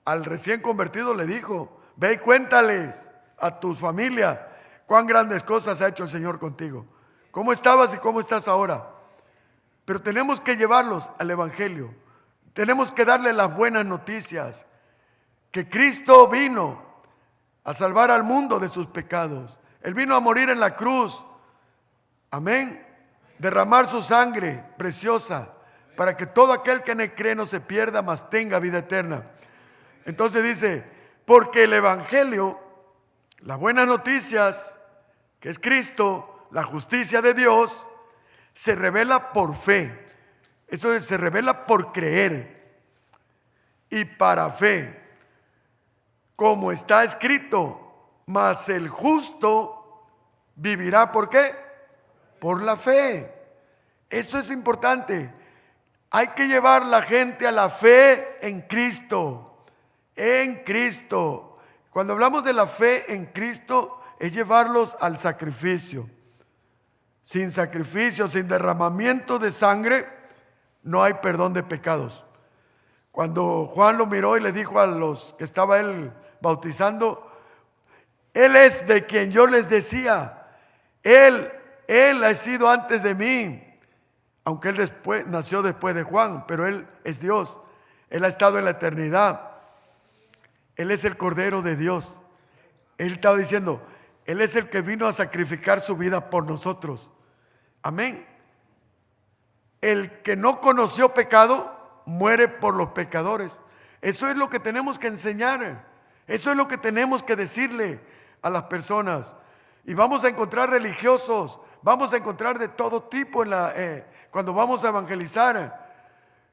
Al recién convertido le dijo, ve y cuéntales a tu familia cuán grandes cosas ha hecho el Señor contigo. ¿Cómo estabas y cómo estás ahora? Pero tenemos que llevarlos al evangelio. Tenemos que darle las buenas noticias. Que Cristo vino a salvar al mundo de sus pecados. Él vino a morir en la cruz. Amén. Derramar su sangre preciosa para que todo aquel que en él cree no se pierda, mas tenga vida eterna. Entonces dice, porque el evangelio, las buenas noticias, que es Cristo, la justicia de Dios, se revela por fe. Eso es, se revela por creer y para fe. Como está escrito, mas el justo vivirá, ¿por qué? Por la fe. Eso es importante. Hay que llevar la gente a la fe en Cristo. En Cristo. Cuando hablamos de la fe en Cristo, es llevarlos al sacrificio. Sin sacrificio, sin derramamiento de sangre, no hay perdón de pecados. Cuando Juan lo miró y le dijo a los que estaba él bautizando, Él es de quien yo les decía, Él ha sido antes de mí, aunque Él nació después de Juan, pero Él es Dios, Él ha estado en la eternidad, Él es el Cordero de Dios. Él estaba diciendo, Él es el que vino a sacrificar su vida por nosotros. Amén. El que no conoció pecado, muere por los pecadores. Eso es lo que tenemos que enseñar. Eso es lo que tenemos que decirle a las personas. Y vamos a encontrar religiosos, vamos a encontrar de todo tipo cuando vamos a evangelizar.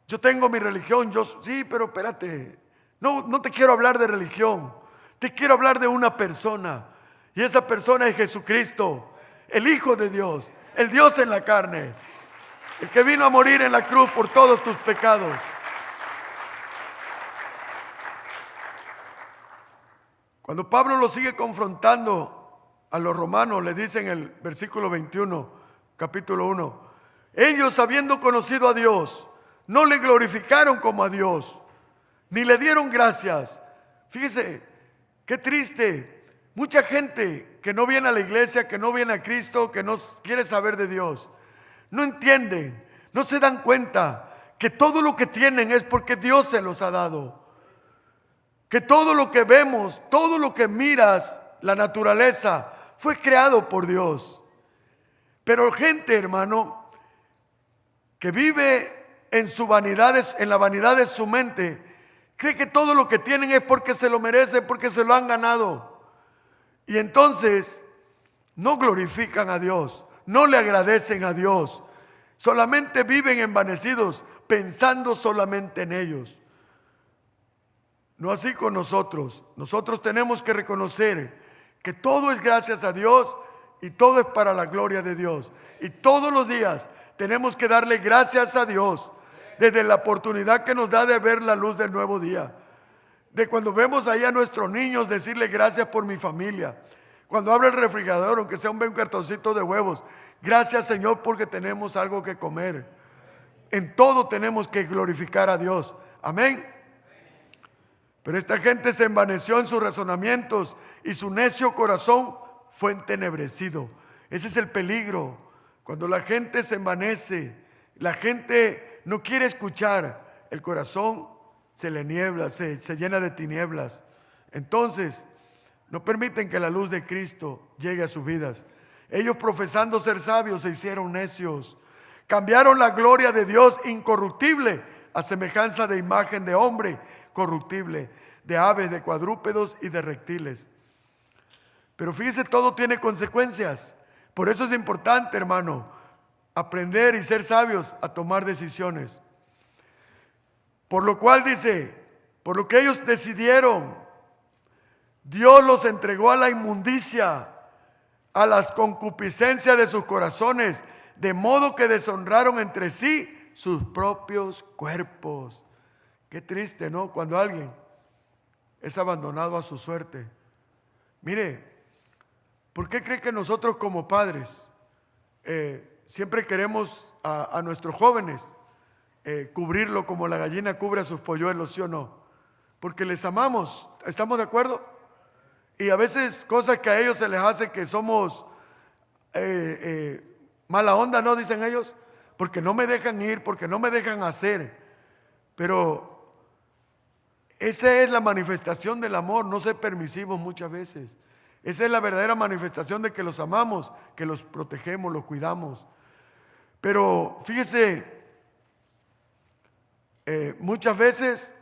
Yo tengo mi religión, sí, pero espérate, no te quiero hablar de religión, te quiero hablar de una persona. Y esa persona es Jesucristo, el Hijo de Dios, el Dios en la carne, el que vino a morir en la cruz por todos tus pecados. Cuando Pablo lo sigue confrontando a los romanos, le dice en el versículo 21, capítulo 1, ellos habiendo conocido a Dios, no le glorificaron como a Dios, ni le dieron gracias. Fíjese, qué triste. Mucha gente que no viene a la iglesia, que no viene a Cristo, que no quiere saber de Dios, no entienden, no se dan cuenta que todo lo que tienen es porque Dios se los ha dado. Que todo lo que vemos, todo lo que miras, la naturaleza, fue creado por Dios. Pero gente, hermano, que vive en la vanidad de su mente, cree que todo lo que tienen es porque se lo merecen, porque se lo han ganado. Y entonces no glorifican a Dios, no le agradecen a Dios, solamente viven envanecidos, pensando solamente en ellos. No así con nosotros. Nosotros tenemos que reconocer que todo es gracias a Dios y todo es para la gloria de Dios. Y todos los días tenemos que darle gracias a Dios desde la oportunidad que nos da de ver la luz del nuevo día. De cuando vemos ahí a nuestros niños, decirle gracias por mi familia. Cuando abre el refrigerador, aunque sea un cartoncito de huevos, gracias Señor porque tenemos algo que comer. En todo tenemos que glorificar a Dios. Amén. Pero esta gente se envaneció en sus razonamientos y su necio corazón fue entenebrecido. Ese es el peligro. Cuando la gente se envanece, la gente no quiere escuchar, el corazón se le niebla, se llena de tinieblas. Entonces, no permiten que la luz de Cristo llegue a sus vidas. Ellos, profesando ser sabios, se hicieron necios. Cambiaron la gloria de Dios incorruptible a semejanza de imagen de hombre corruptible, de aves, de cuadrúpedos y de reptiles. Pero fíjese, todo tiene consecuencias. Por eso es importante, hermano, aprender y ser sabios a tomar decisiones. Por lo cual dice, por lo que ellos decidieron, Dios los entregó a la inmundicia, a las concupiscencias de sus corazones, de modo que deshonraron entre sí sus propios cuerpos. Qué triste, ¿no? Cuando alguien es abandonado a su suerte. Mire, ¿por qué cree que nosotros como padres siempre queremos a nuestros jóvenes cubrirlo como la gallina cubre a sus polluelos, sí o no? Porque les amamos, ¿estamos de acuerdo? Y a veces cosas que a ellos se les hace que somos mala onda, ¿no? Dicen ellos, porque no me dejan ir, porque no me dejan hacer. Pero esa es la manifestación del amor, no ser permisivos muchas veces. Esa es la verdadera manifestación de que los amamos, que los protegemos, los cuidamos. Pero fíjese, muchas veces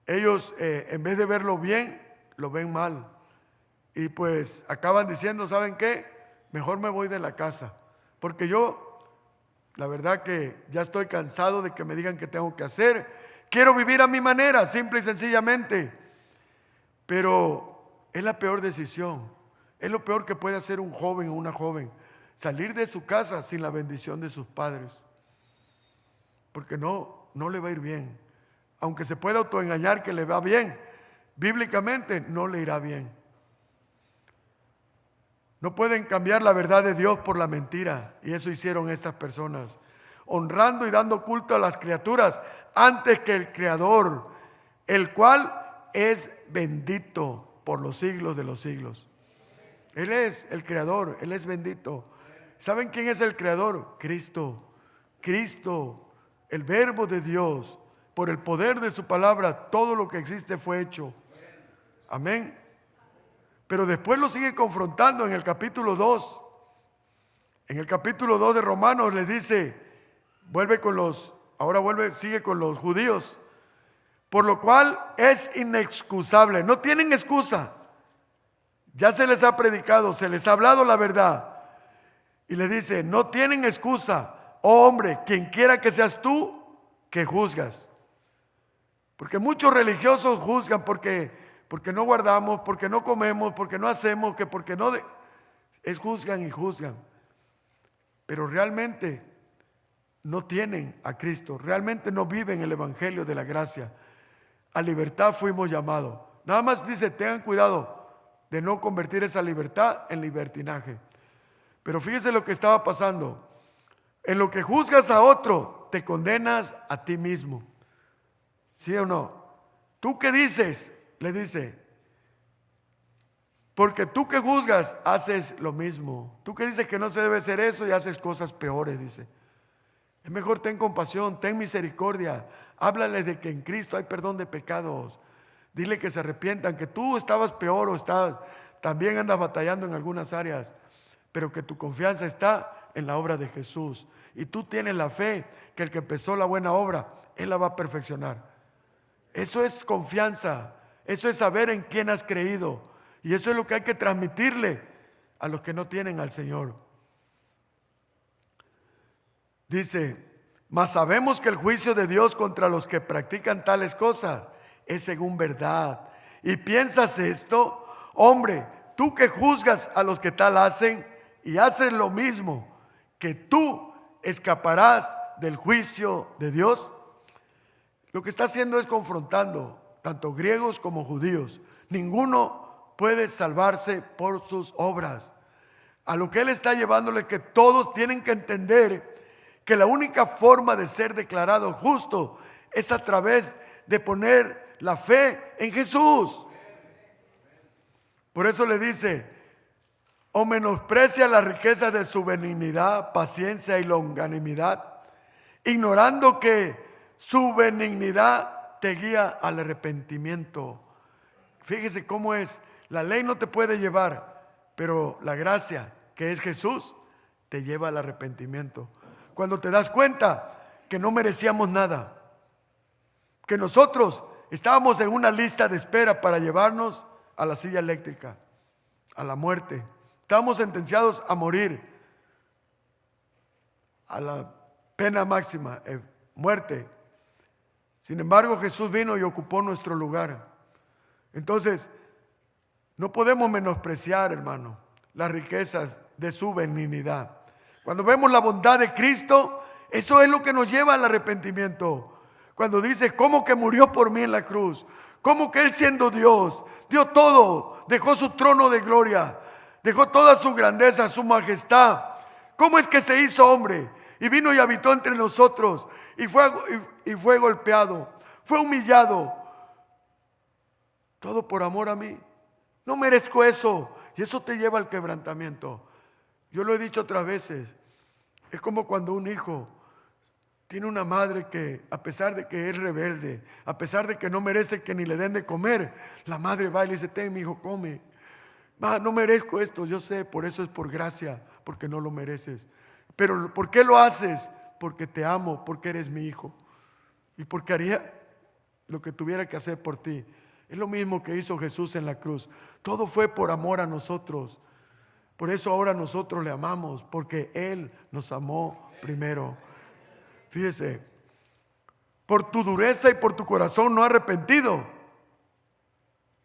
ellos en vez de verlo bien, lo ven mal. Y pues acaban diciendo, ¿saben qué? Mejor me voy de la casa. Porque yo, la verdad que ya estoy cansado de que me digan qué tengo que hacer. Quiero vivir a mi manera, simple y sencillamente. Pero es la peor decisión. Es lo peor que puede hacer un joven o una joven. Salir de su casa sin la bendición de sus padres. Porque no le va a ir bien. Aunque se pueda autoengañar que le va bien, bíblicamente no le irá bien. No pueden cambiar la verdad de Dios por la mentira. Y eso hicieron estas personas, honrando y dando culto a las criaturas antes que el Creador, el cual es bendito por los siglos de los siglos. Él es el Creador, Él es bendito. ¿Saben quién es el Creador? Cristo. Cristo, el Verbo de Dios. Por el poder de su palabra, todo lo que existe fue hecho. Amén. Pero después lo sigue confrontando en el capítulo 2. En el capítulo 2 de Romanos les dice, sigue con los judíos. Por lo cual es inexcusable. No tienen excusa. Ya se les ha predicado, se les ha hablado la verdad. Y le dice, no tienen excusa. Oh hombre, quien quiera que seas tú, que juzgas. Porque muchos religiosos juzgan porque no guardamos, porque no comemos, porque no hacemos, porque no... juzgan y juzgan. Pero realmente no tienen a Cristo. Realmente no viven el evangelio de la gracia. A libertad fuimos llamados. Nada más dice, tengan cuidado de no convertir esa libertad en libertinaje. Pero fíjese lo que estaba pasando. En lo que juzgas a otro, te condenas a ti mismo. ¿Sí o no? ¿Tú qué dices? Le dice. Porque tú que juzgas, haces lo mismo. Tú que dices que no se debe hacer eso y haces cosas peores, dice. Es mejor ten compasión, ten misericordia. Háblales de que en Cristo hay perdón de pecados. Dile que se arrepientan, que tú estabas peor o también andas batallando en algunas áreas, pero que tu confianza está en la obra de Jesús. Y tú tienes la fe que el que empezó la buena obra, Él la va a perfeccionar. Eso es confianza, eso es saber en quién has creído. Y eso es lo que hay que transmitirle a los que no tienen al Señor. Dice, mas sabemos que el juicio de Dios contra los que practican tales cosas es según verdad. ¿Y piensas esto? Hombre, tú que juzgas a los que tal hacen y haces lo mismo, que tú escaparás del juicio de Dios. Lo que está haciendo es confrontando tanto griegos como judíos. Ninguno puede salvarse por sus obras. A lo que él está llevándole que todos tienen que entender que la única forma de ser declarado justo es a través de poner la fe en Jesús. Por eso le dice, o menosprecia la riqueza de su benignidad, paciencia y longanimidad, ignorando que su benignidad te guía al arrepentimiento. Fíjese cómo es, la ley no te puede llevar, pero la gracia que es Jesús te lleva al arrepentimiento. Cuando te das cuenta que no merecíamos nada, que nosotros estábamos en una lista de espera para llevarnos a la silla eléctrica, a la muerte. Estábamos sentenciados a morir, a la pena máxima, muerte. Sin embargo, Jesús vino y ocupó nuestro lugar. Entonces, no podemos menospreciar, hermano, las riquezas de su benignidad. Cuando vemos la bondad de Cristo, eso es lo que nos lleva al arrepentimiento. Cuando dice, ¿cómo que murió por mí en la cruz? ¿Cómo que Él siendo Dios, dio todo, dejó su trono de gloria, dejó toda su grandeza, su majestad? ¿Cómo es que se hizo hombre y vino y habitó entre nosotros y fue golpeado, fue humillado? Todo por amor a mí. No merezco eso. Y eso te lleva al quebrantamiento. Yo lo he dicho otras veces. Es como cuando un hijo tiene una madre que, a pesar de que es rebelde, a pesar de que no merece que ni le den de comer, la madre va y le dice, ten, mi hijo, come. No merezco esto, yo sé, por eso es por gracia, porque no lo mereces. Pero ¿por qué lo haces? Porque te amo, porque eres mi hijo. Y porque haría lo que tuviera que hacer por ti. Es lo mismo que hizo Jesús en la cruz. Todo fue por amor a nosotros. Por eso ahora nosotros le amamos, porque Él nos amó primero. Fíjese, por tu dureza y por tu corazón no arrepentido,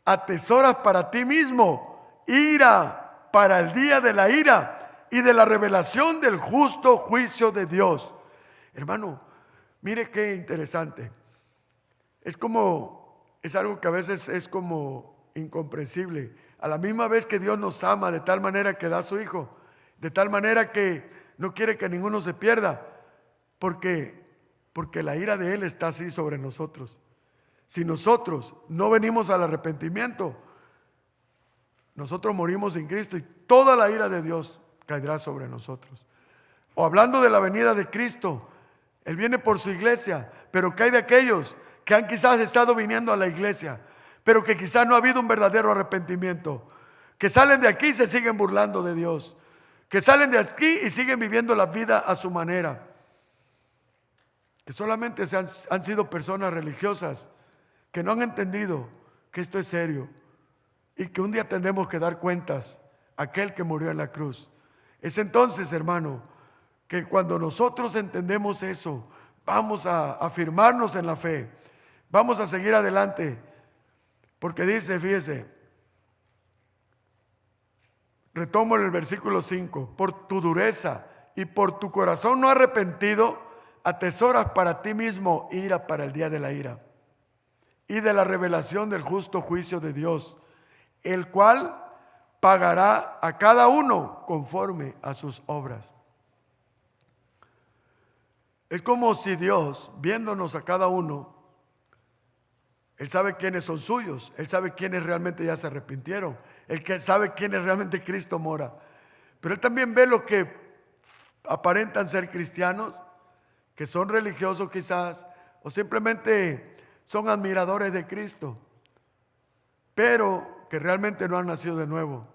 atesoras para ti mismo ira para el día de la ira y de la revelación del justo juicio de Dios. Hermano, mire qué interesante. Es algo que a veces es como incomprensible. A la misma vez que Dios nos ama de tal manera que da a su Hijo, de tal manera que no quiere que ninguno se pierda, porque la ira de Él está así sobre nosotros. Si nosotros no venimos al arrepentimiento, nosotros morimos en Cristo y toda la ira de Dios caerá sobre nosotros. O hablando de la venida de Cristo, Él viene por su iglesia, pero ¿qué hay de aquellos que han quizás estado viniendo a la iglesia, pero que quizás no ha habido un verdadero arrepentimiento? Que salen de aquí y se siguen burlando de Dios, que salen de aquí y siguen viviendo la vida a su manera, que solamente han sido personas religiosas que no han entendido que esto es serio y que un día tendremos que dar cuentas a aquel que murió en la cruz. Es entonces, hermano, que cuando nosotros entendemos eso, vamos a afirmarnos en la fe, vamos a seguir adelante, porque dice, fíjese, retomo en el versículo 5, por tu dureza y por tu corazón no arrepentido, atesoras para ti mismo ira para el día de la ira y de la revelación del justo juicio de Dios, el cual pagará a cada uno conforme a sus obras. Es como si Dios, viéndonos a cada uno, Él sabe quiénes son suyos, Él sabe quiénes realmente ya se arrepintieron, Él sabe quiénes realmente Cristo mora. Pero Él también ve los que aparentan ser cristianos, que son religiosos quizás, o simplemente son admiradores de Cristo, pero que realmente no han nacido de nuevo.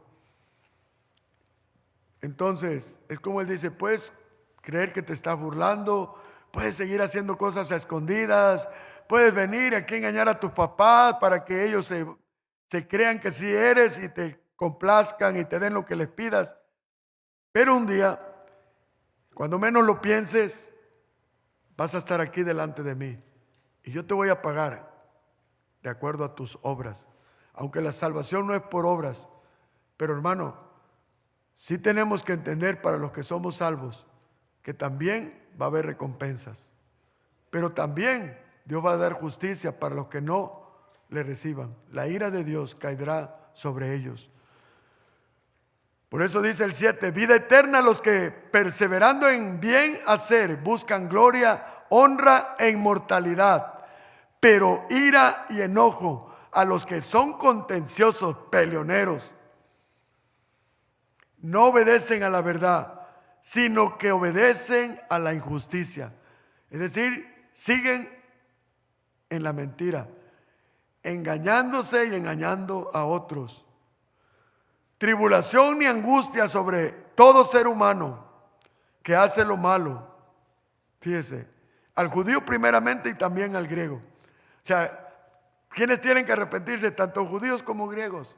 Entonces, es como Él dice, puedes creer que te estás burlando, puedes seguir haciendo cosas a escondidas, puedes venir aquí a engañar a tus papás para que ellos se crean que sí eres y te complazcan y te den lo que les pidas. Pero un día, cuando menos lo pienses, vas a estar aquí delante de mí y yo te voy a pagar de acuerdo a tus obras. Aunque la salvación no es por obras, pero hermano, sí tenemos que entender para los que somos salvos que también va a haber recompensas, pero también Dios va a dar justicia para los que no le reciban. La ira de Dios caerá sobre ellos. Por eso dice el 7, vida eterna a los que perseverando en bien hacer buscan gloria, honra e inmortalidad, pero ira y enojo a los que son contenciosos, peleoneros, no obedecen a la verdad, sino que obedecen a la injusticia. Es decir, siguen en la mentira, engañándose y engañando a otros. Tribulación ni angustia sobre todo ser humano que hace lo malo. Fíjese, al judío primeramente y también al griego. O sea, ¿quiénes tienen que arrepentirse? Tanto judíos como griegos.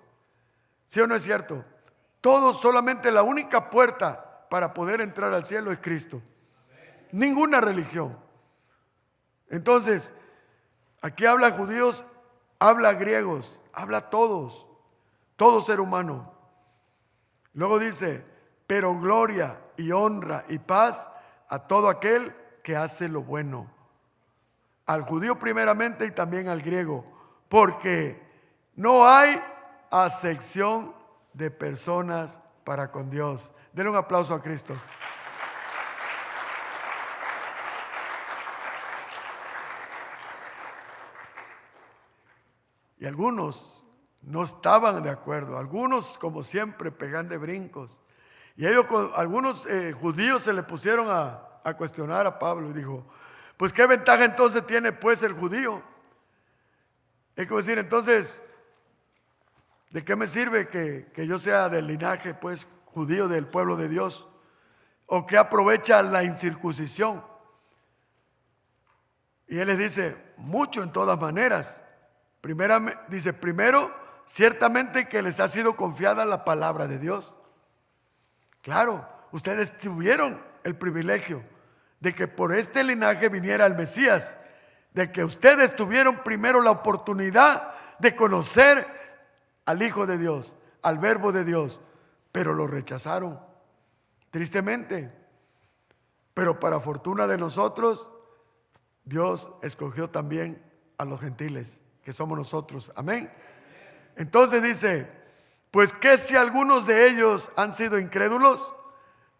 ¿Sí o no es cierto? Todos, solamente la única puerta para poder entrar al cielo es Cristo. Ninguna religión. Entonces, aquí habla judíos, habla griegos, habla todos, todo ser humano. Luego dice, pero gloria y honra y paz a todo aquel que hace lo bueno. Al judío primeramente y también al griego, porque no hay acepción de personas para con Dios. Denle un aplauso a Cristo. Y algunos no estaban de acuerdo. Algunos, como siempre, pegan de brincos. Y ellos, algunos judíos se le pusieron a cuestionar a Pablo y dijo, pues ¿qué ventaja entonces tiene pues el judío? Es como decir, entonces, ¿de qué me sirve que yo sea del linaje pues judío del pueblo de Dios? ¿O qué aprovecha la incircuncisión? Y él les dice, mucho en todas maneras. Primero, ciertamente que les ha sido confiada la palabra de Dios. Claro, ustedes tuvieron el privilegio de que por este linaje viniera el Mesías, de que ustedes tuvieron primero la oportunidad de conocer al Hijo de Dios, al Verbo de Dios, pero lo rechazaron, tristemente. Pero para fortuna de nosotros, Dios escogió también a los gentiles, que somos nosotros. Amén. Entonces dice, Pues que si algunos de ellos han sido incrédulos,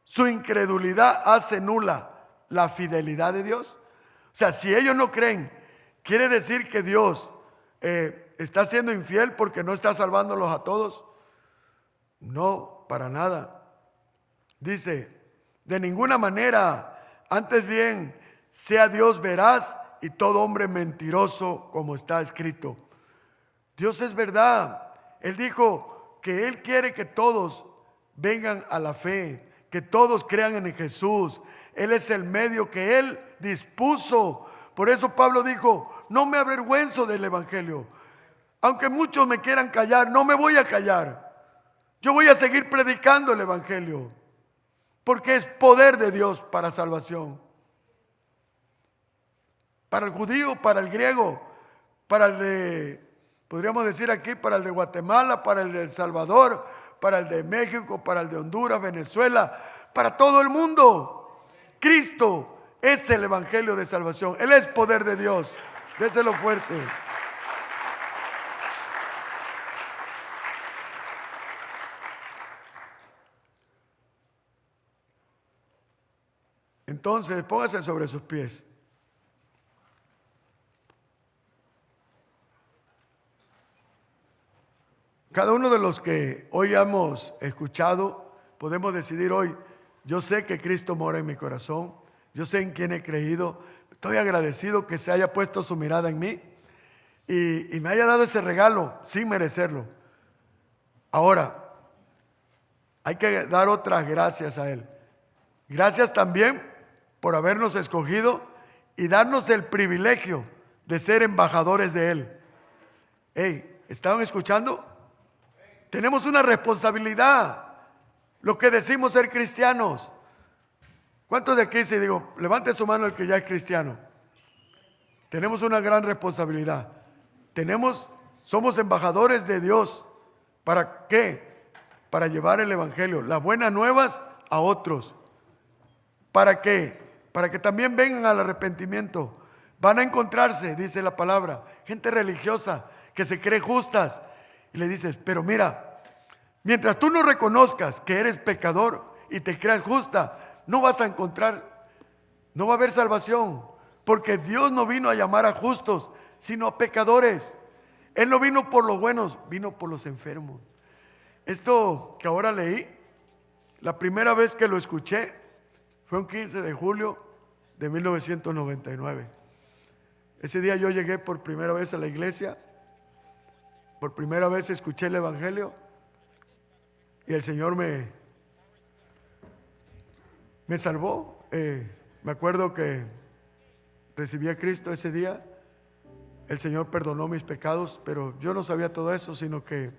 su incredulidad hace nula la fidelidad de Dios. O sea, si ellos no creen, quiere decir que Dios está siendo infiel porque no está salvándolos a todos. No, para nada. Dice, de ninguna manera, antes bien, sea Dios veraz y todo hombre mentiroso, como está escrito. Dios es verdad. Él dijo que Él quiere que todos vengan a la fe, que todos crean en Jesús. Él es el medio que Él dispuso. Por eso Pablo dijo, no me avergüenzo del evangelio. Aunque muchos me quieran callar, no me voy a callar. Yo voy a seguir predicando el evangelio, porque es poder de Dios para salvación. Para el judío, para el griego, para el de, podríamos decir aquí, para el de Guatemala, para el de El Salvador, para el de México, para el de Honduras, Venezuela, para todo el mundo. Cristo es el evangelio de salvación. Él es poder de Dios. Déselo fuerte. Entonces, póngase sobre sus pies. Cada uno de los que hoy hemos escuchado, podemos decidir hoy, yo sé que Cristo mora en mi corazón, yo sé en quién he creído, estoy agradecido que se haya puesto su mirada en mí y me haya dado ese regalo sin merecerlo. Ahora, hay que dar otras gracias a Él. Gracias también por habernos escogido y darnos el privilegio de ser embajadores de Él. Hey, ¿estaban escuchando? Tenemos una responsabilidad, los que decimos ser cristianos. ¿Cuántos de aquí, si digo, levante su mano el que ya es cristiano? Tenemos una gran responsabilidad. Somos embajadores de Dios. ¿Para qué? Para llevar el evangelio, las buenas nuevas a otros. ¿Para qué? Para que también vengan al arrepentimiento. Van a encontrarse, dice la palabra, gente religiosa que se cree justas. Y le dices, pero mira, mientras tú no reconozcas que eres pecador y te creas justa, no vas a encontrar, no va a haber salvación. Porque Dios no vino a llamar a justos, sino a pecadores. Él no vino por los buenos, vino por los enfermos. Esto que ahora leí, la primera vez que lo escuché fue un 15 de julio de 1999. Ese día yo llegué por primera vez a la iglesia. Por primera vez escuché el evangelio y el Señor me salvó. Me acuerdo que recibí a Cristo ese día. El Señor perdonó mis pecados, pero yo no sabía todo eso, sino que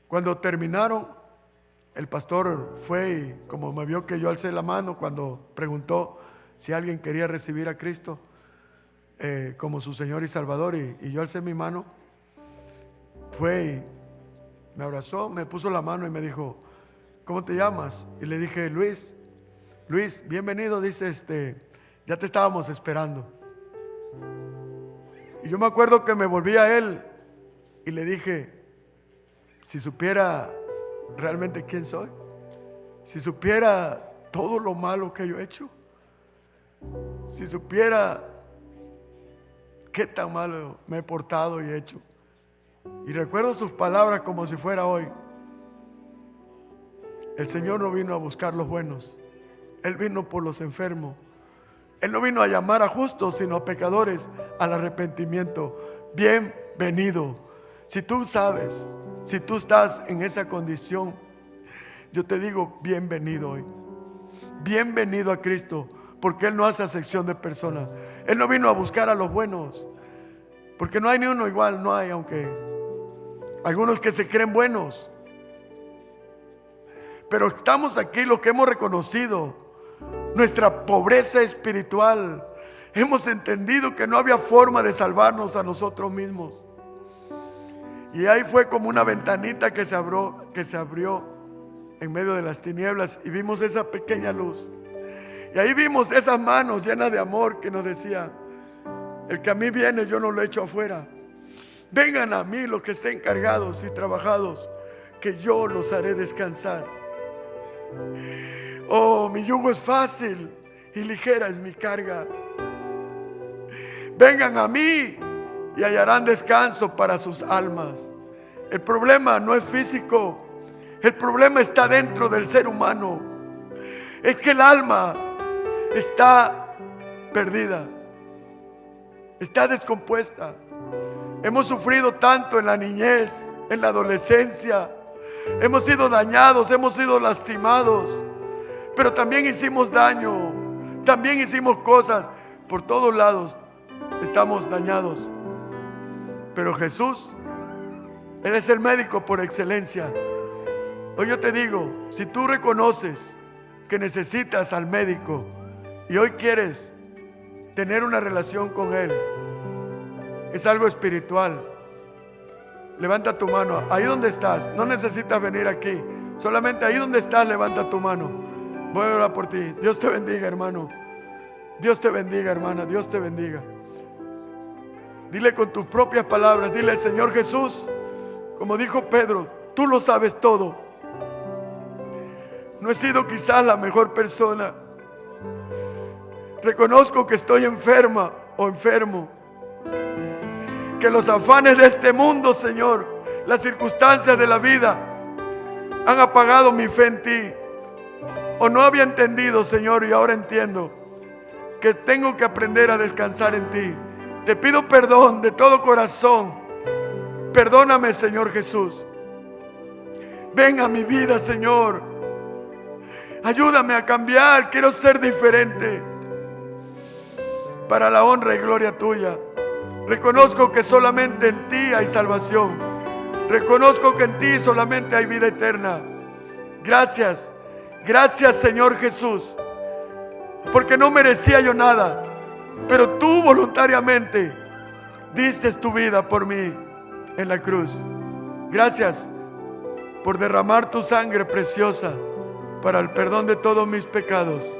cuando terminaron, el pastor fue y como me vio que yo alcé la mano cuando preguntó si alguien quería recibir a Cristo como su Señor y Salvador, y yo alcé mi mano, fue y me abrazó, me puso la mano y me dijo, ¿cómo te llamas? Y le dije, Luis, bienvenido. Dice, ya te estábamos esperando. Y yo me acuerdo que me volví a él y le dije, si supiera realmente quién soy, si supiera todo lo malo que yo he hecho, si supiera qué tan malo me he portado y hecho. Y recuerdo sus palabras como si fuera hoy. El Señor no vino a buscar los buenos, Él vino por los enfermos. Él no vino a llamar a justos, sino a pecadores al arrepentimiento. Bienvenido. Si tú sabes, si tú estás en esa condición, yo te digo bienvenido hoy. Bienvenido a Cristo, porque Él no hace acepción de personas. Él no vino a buscar a los buenos, porque no hay ni uno igual, no hay, aunque algunos que se creen buenos. Pero estamos aquí los que hemos reconocido nuestra pobreza espiritual. Hemos entendido que no había forma de salvarnos a nosotros mismos. Y ahí fue como una ventanita que se abrió en medio de las tinieblas, y vimos esa pequeña luz. Y ahí vimos esas manos llenas de amor que nos decían, el que a mí viene yo no lo echo afuera. Vengan a mí los que estén cargados y trabajados, que yo los haré descansar. Oh, mi yugo es fácil y ligera es mi carga. Vengan a mí y hallarán descanso para sus almas. El problema no es físico, el problema está dentro del ser humano. Es que el alma está perdida, está descompuesta. Hemos sufrido tanto en la niñez, en la adolescencia. Hemos sido dañados, hemos sido lastimados, pero también hicimos daño, también hicimos cosas. Por todos lados estamos dañados. Pero Jesús, Él es el médico por excelencia. Hoy yo te digo, si tú reconoces que necesitas al médico y hoy quieres tener una relación con Él, es algo espiritual. Levanta tu mano, ahí donde estás. No necesitas venir aquí, solamente ahí donde estás, levanta tu mano. Voy a orar por ti. Dios te bendiga, hermano. Dios te bendiga, hermana. Dios te bendiga. Dile con tus propias palabras, dile: Señor Jesús, como dijo Pedro, tú lo sabes todo. No he sido quizás la mejor persona. Reconozco que estoy enferma o enfermo, que los afanes de este mundo, Señor, las circunstancias de la vida han apagado mi fe en ti. O no había entendido, Señor, y ahora entiendo que tengo que aprender a descansar en ti. Te pido perdón de todo corazón. Perdóname, Señor Jesús. Ven a mi vida, Señor. Ayúdame a cambiar. Quiero ser diferente para la honra y gloria tuya. Reconozco que solamente en ti hay salvación. Reconozco que en ti solamente hay vida eterna. Gracias, gracias, Señor Jesús, porque no merecía yo nada, pero tú voluntariamente diste tu vida por mí en la cruz. Gracias por derramar tu sangre preciosa para el perdón de todos mis pecados.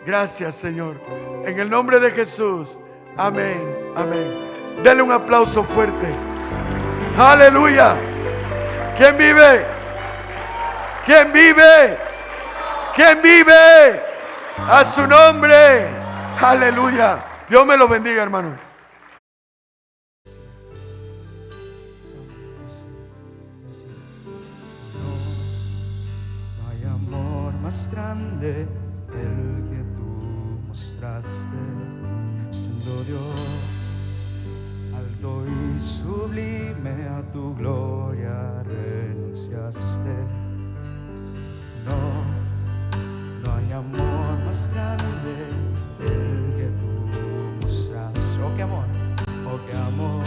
Gracias, Señor, en el nombre de Jesús. Amén, amén. Denle un aplauso fuerte. Aleluya. ¿Quién vive? ¿Quién vive? ¿Quién vive? A su nombre. Aleluya. Dios me lo bendiga, hermano. No hay amor más grande el que tú mostraste, siendo Dios alto y sublime, a tu gloria renunciaste. No hay amor más grande el que tú mostraste. Oh, qué amor,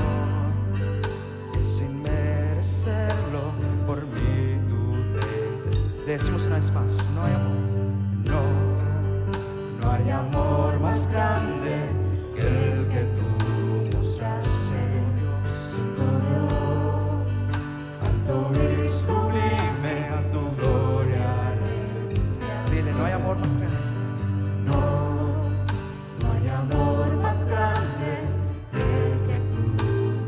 que sin merecerlo por mí tú te. Decimos una vez más: no hay amor, no hay amor más grande que el que tú mostraste. Alto y sublime, a tu gloria renunciaste. Dile: no hay amor más grande. No hay amor más grande que el que tú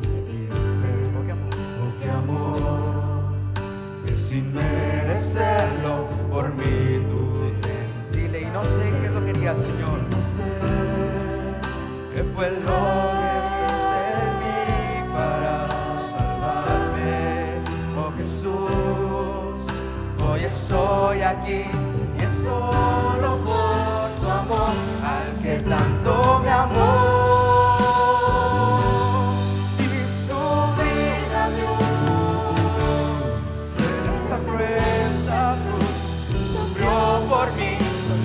me diste. Oh, qué amor, que sin merecerlo por mí tú te. Dile: y no sé qué es lo que quería, Señor. No sé qué fue lo que viste en mí para salvarme. Oh Jesús, hoy estoy aquí y es solo por tu amor, al que tanto me amó. Y su vida dio en esa cruenta cruz, sufrió por mí.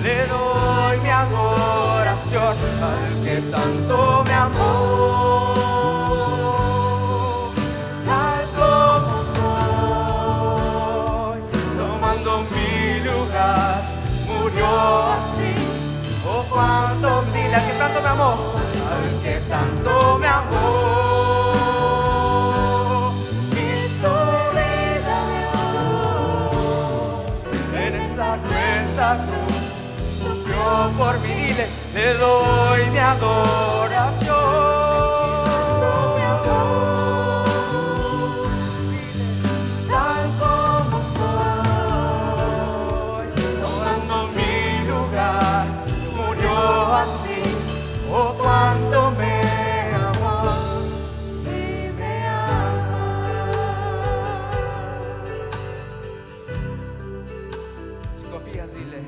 Le doy mi adoración al que tanto me amó. Tal como soy, tomando mi lugar, murió así. Oh, cuánto, dile: al que tanto me amó, al que tanto me amó. Y su vida dio en esa cruenta cruz, sufrió por mí. Dile: le doy mi adoración. Dile: tal como así, oh cuánto me amó y me ama. Si confías, dile.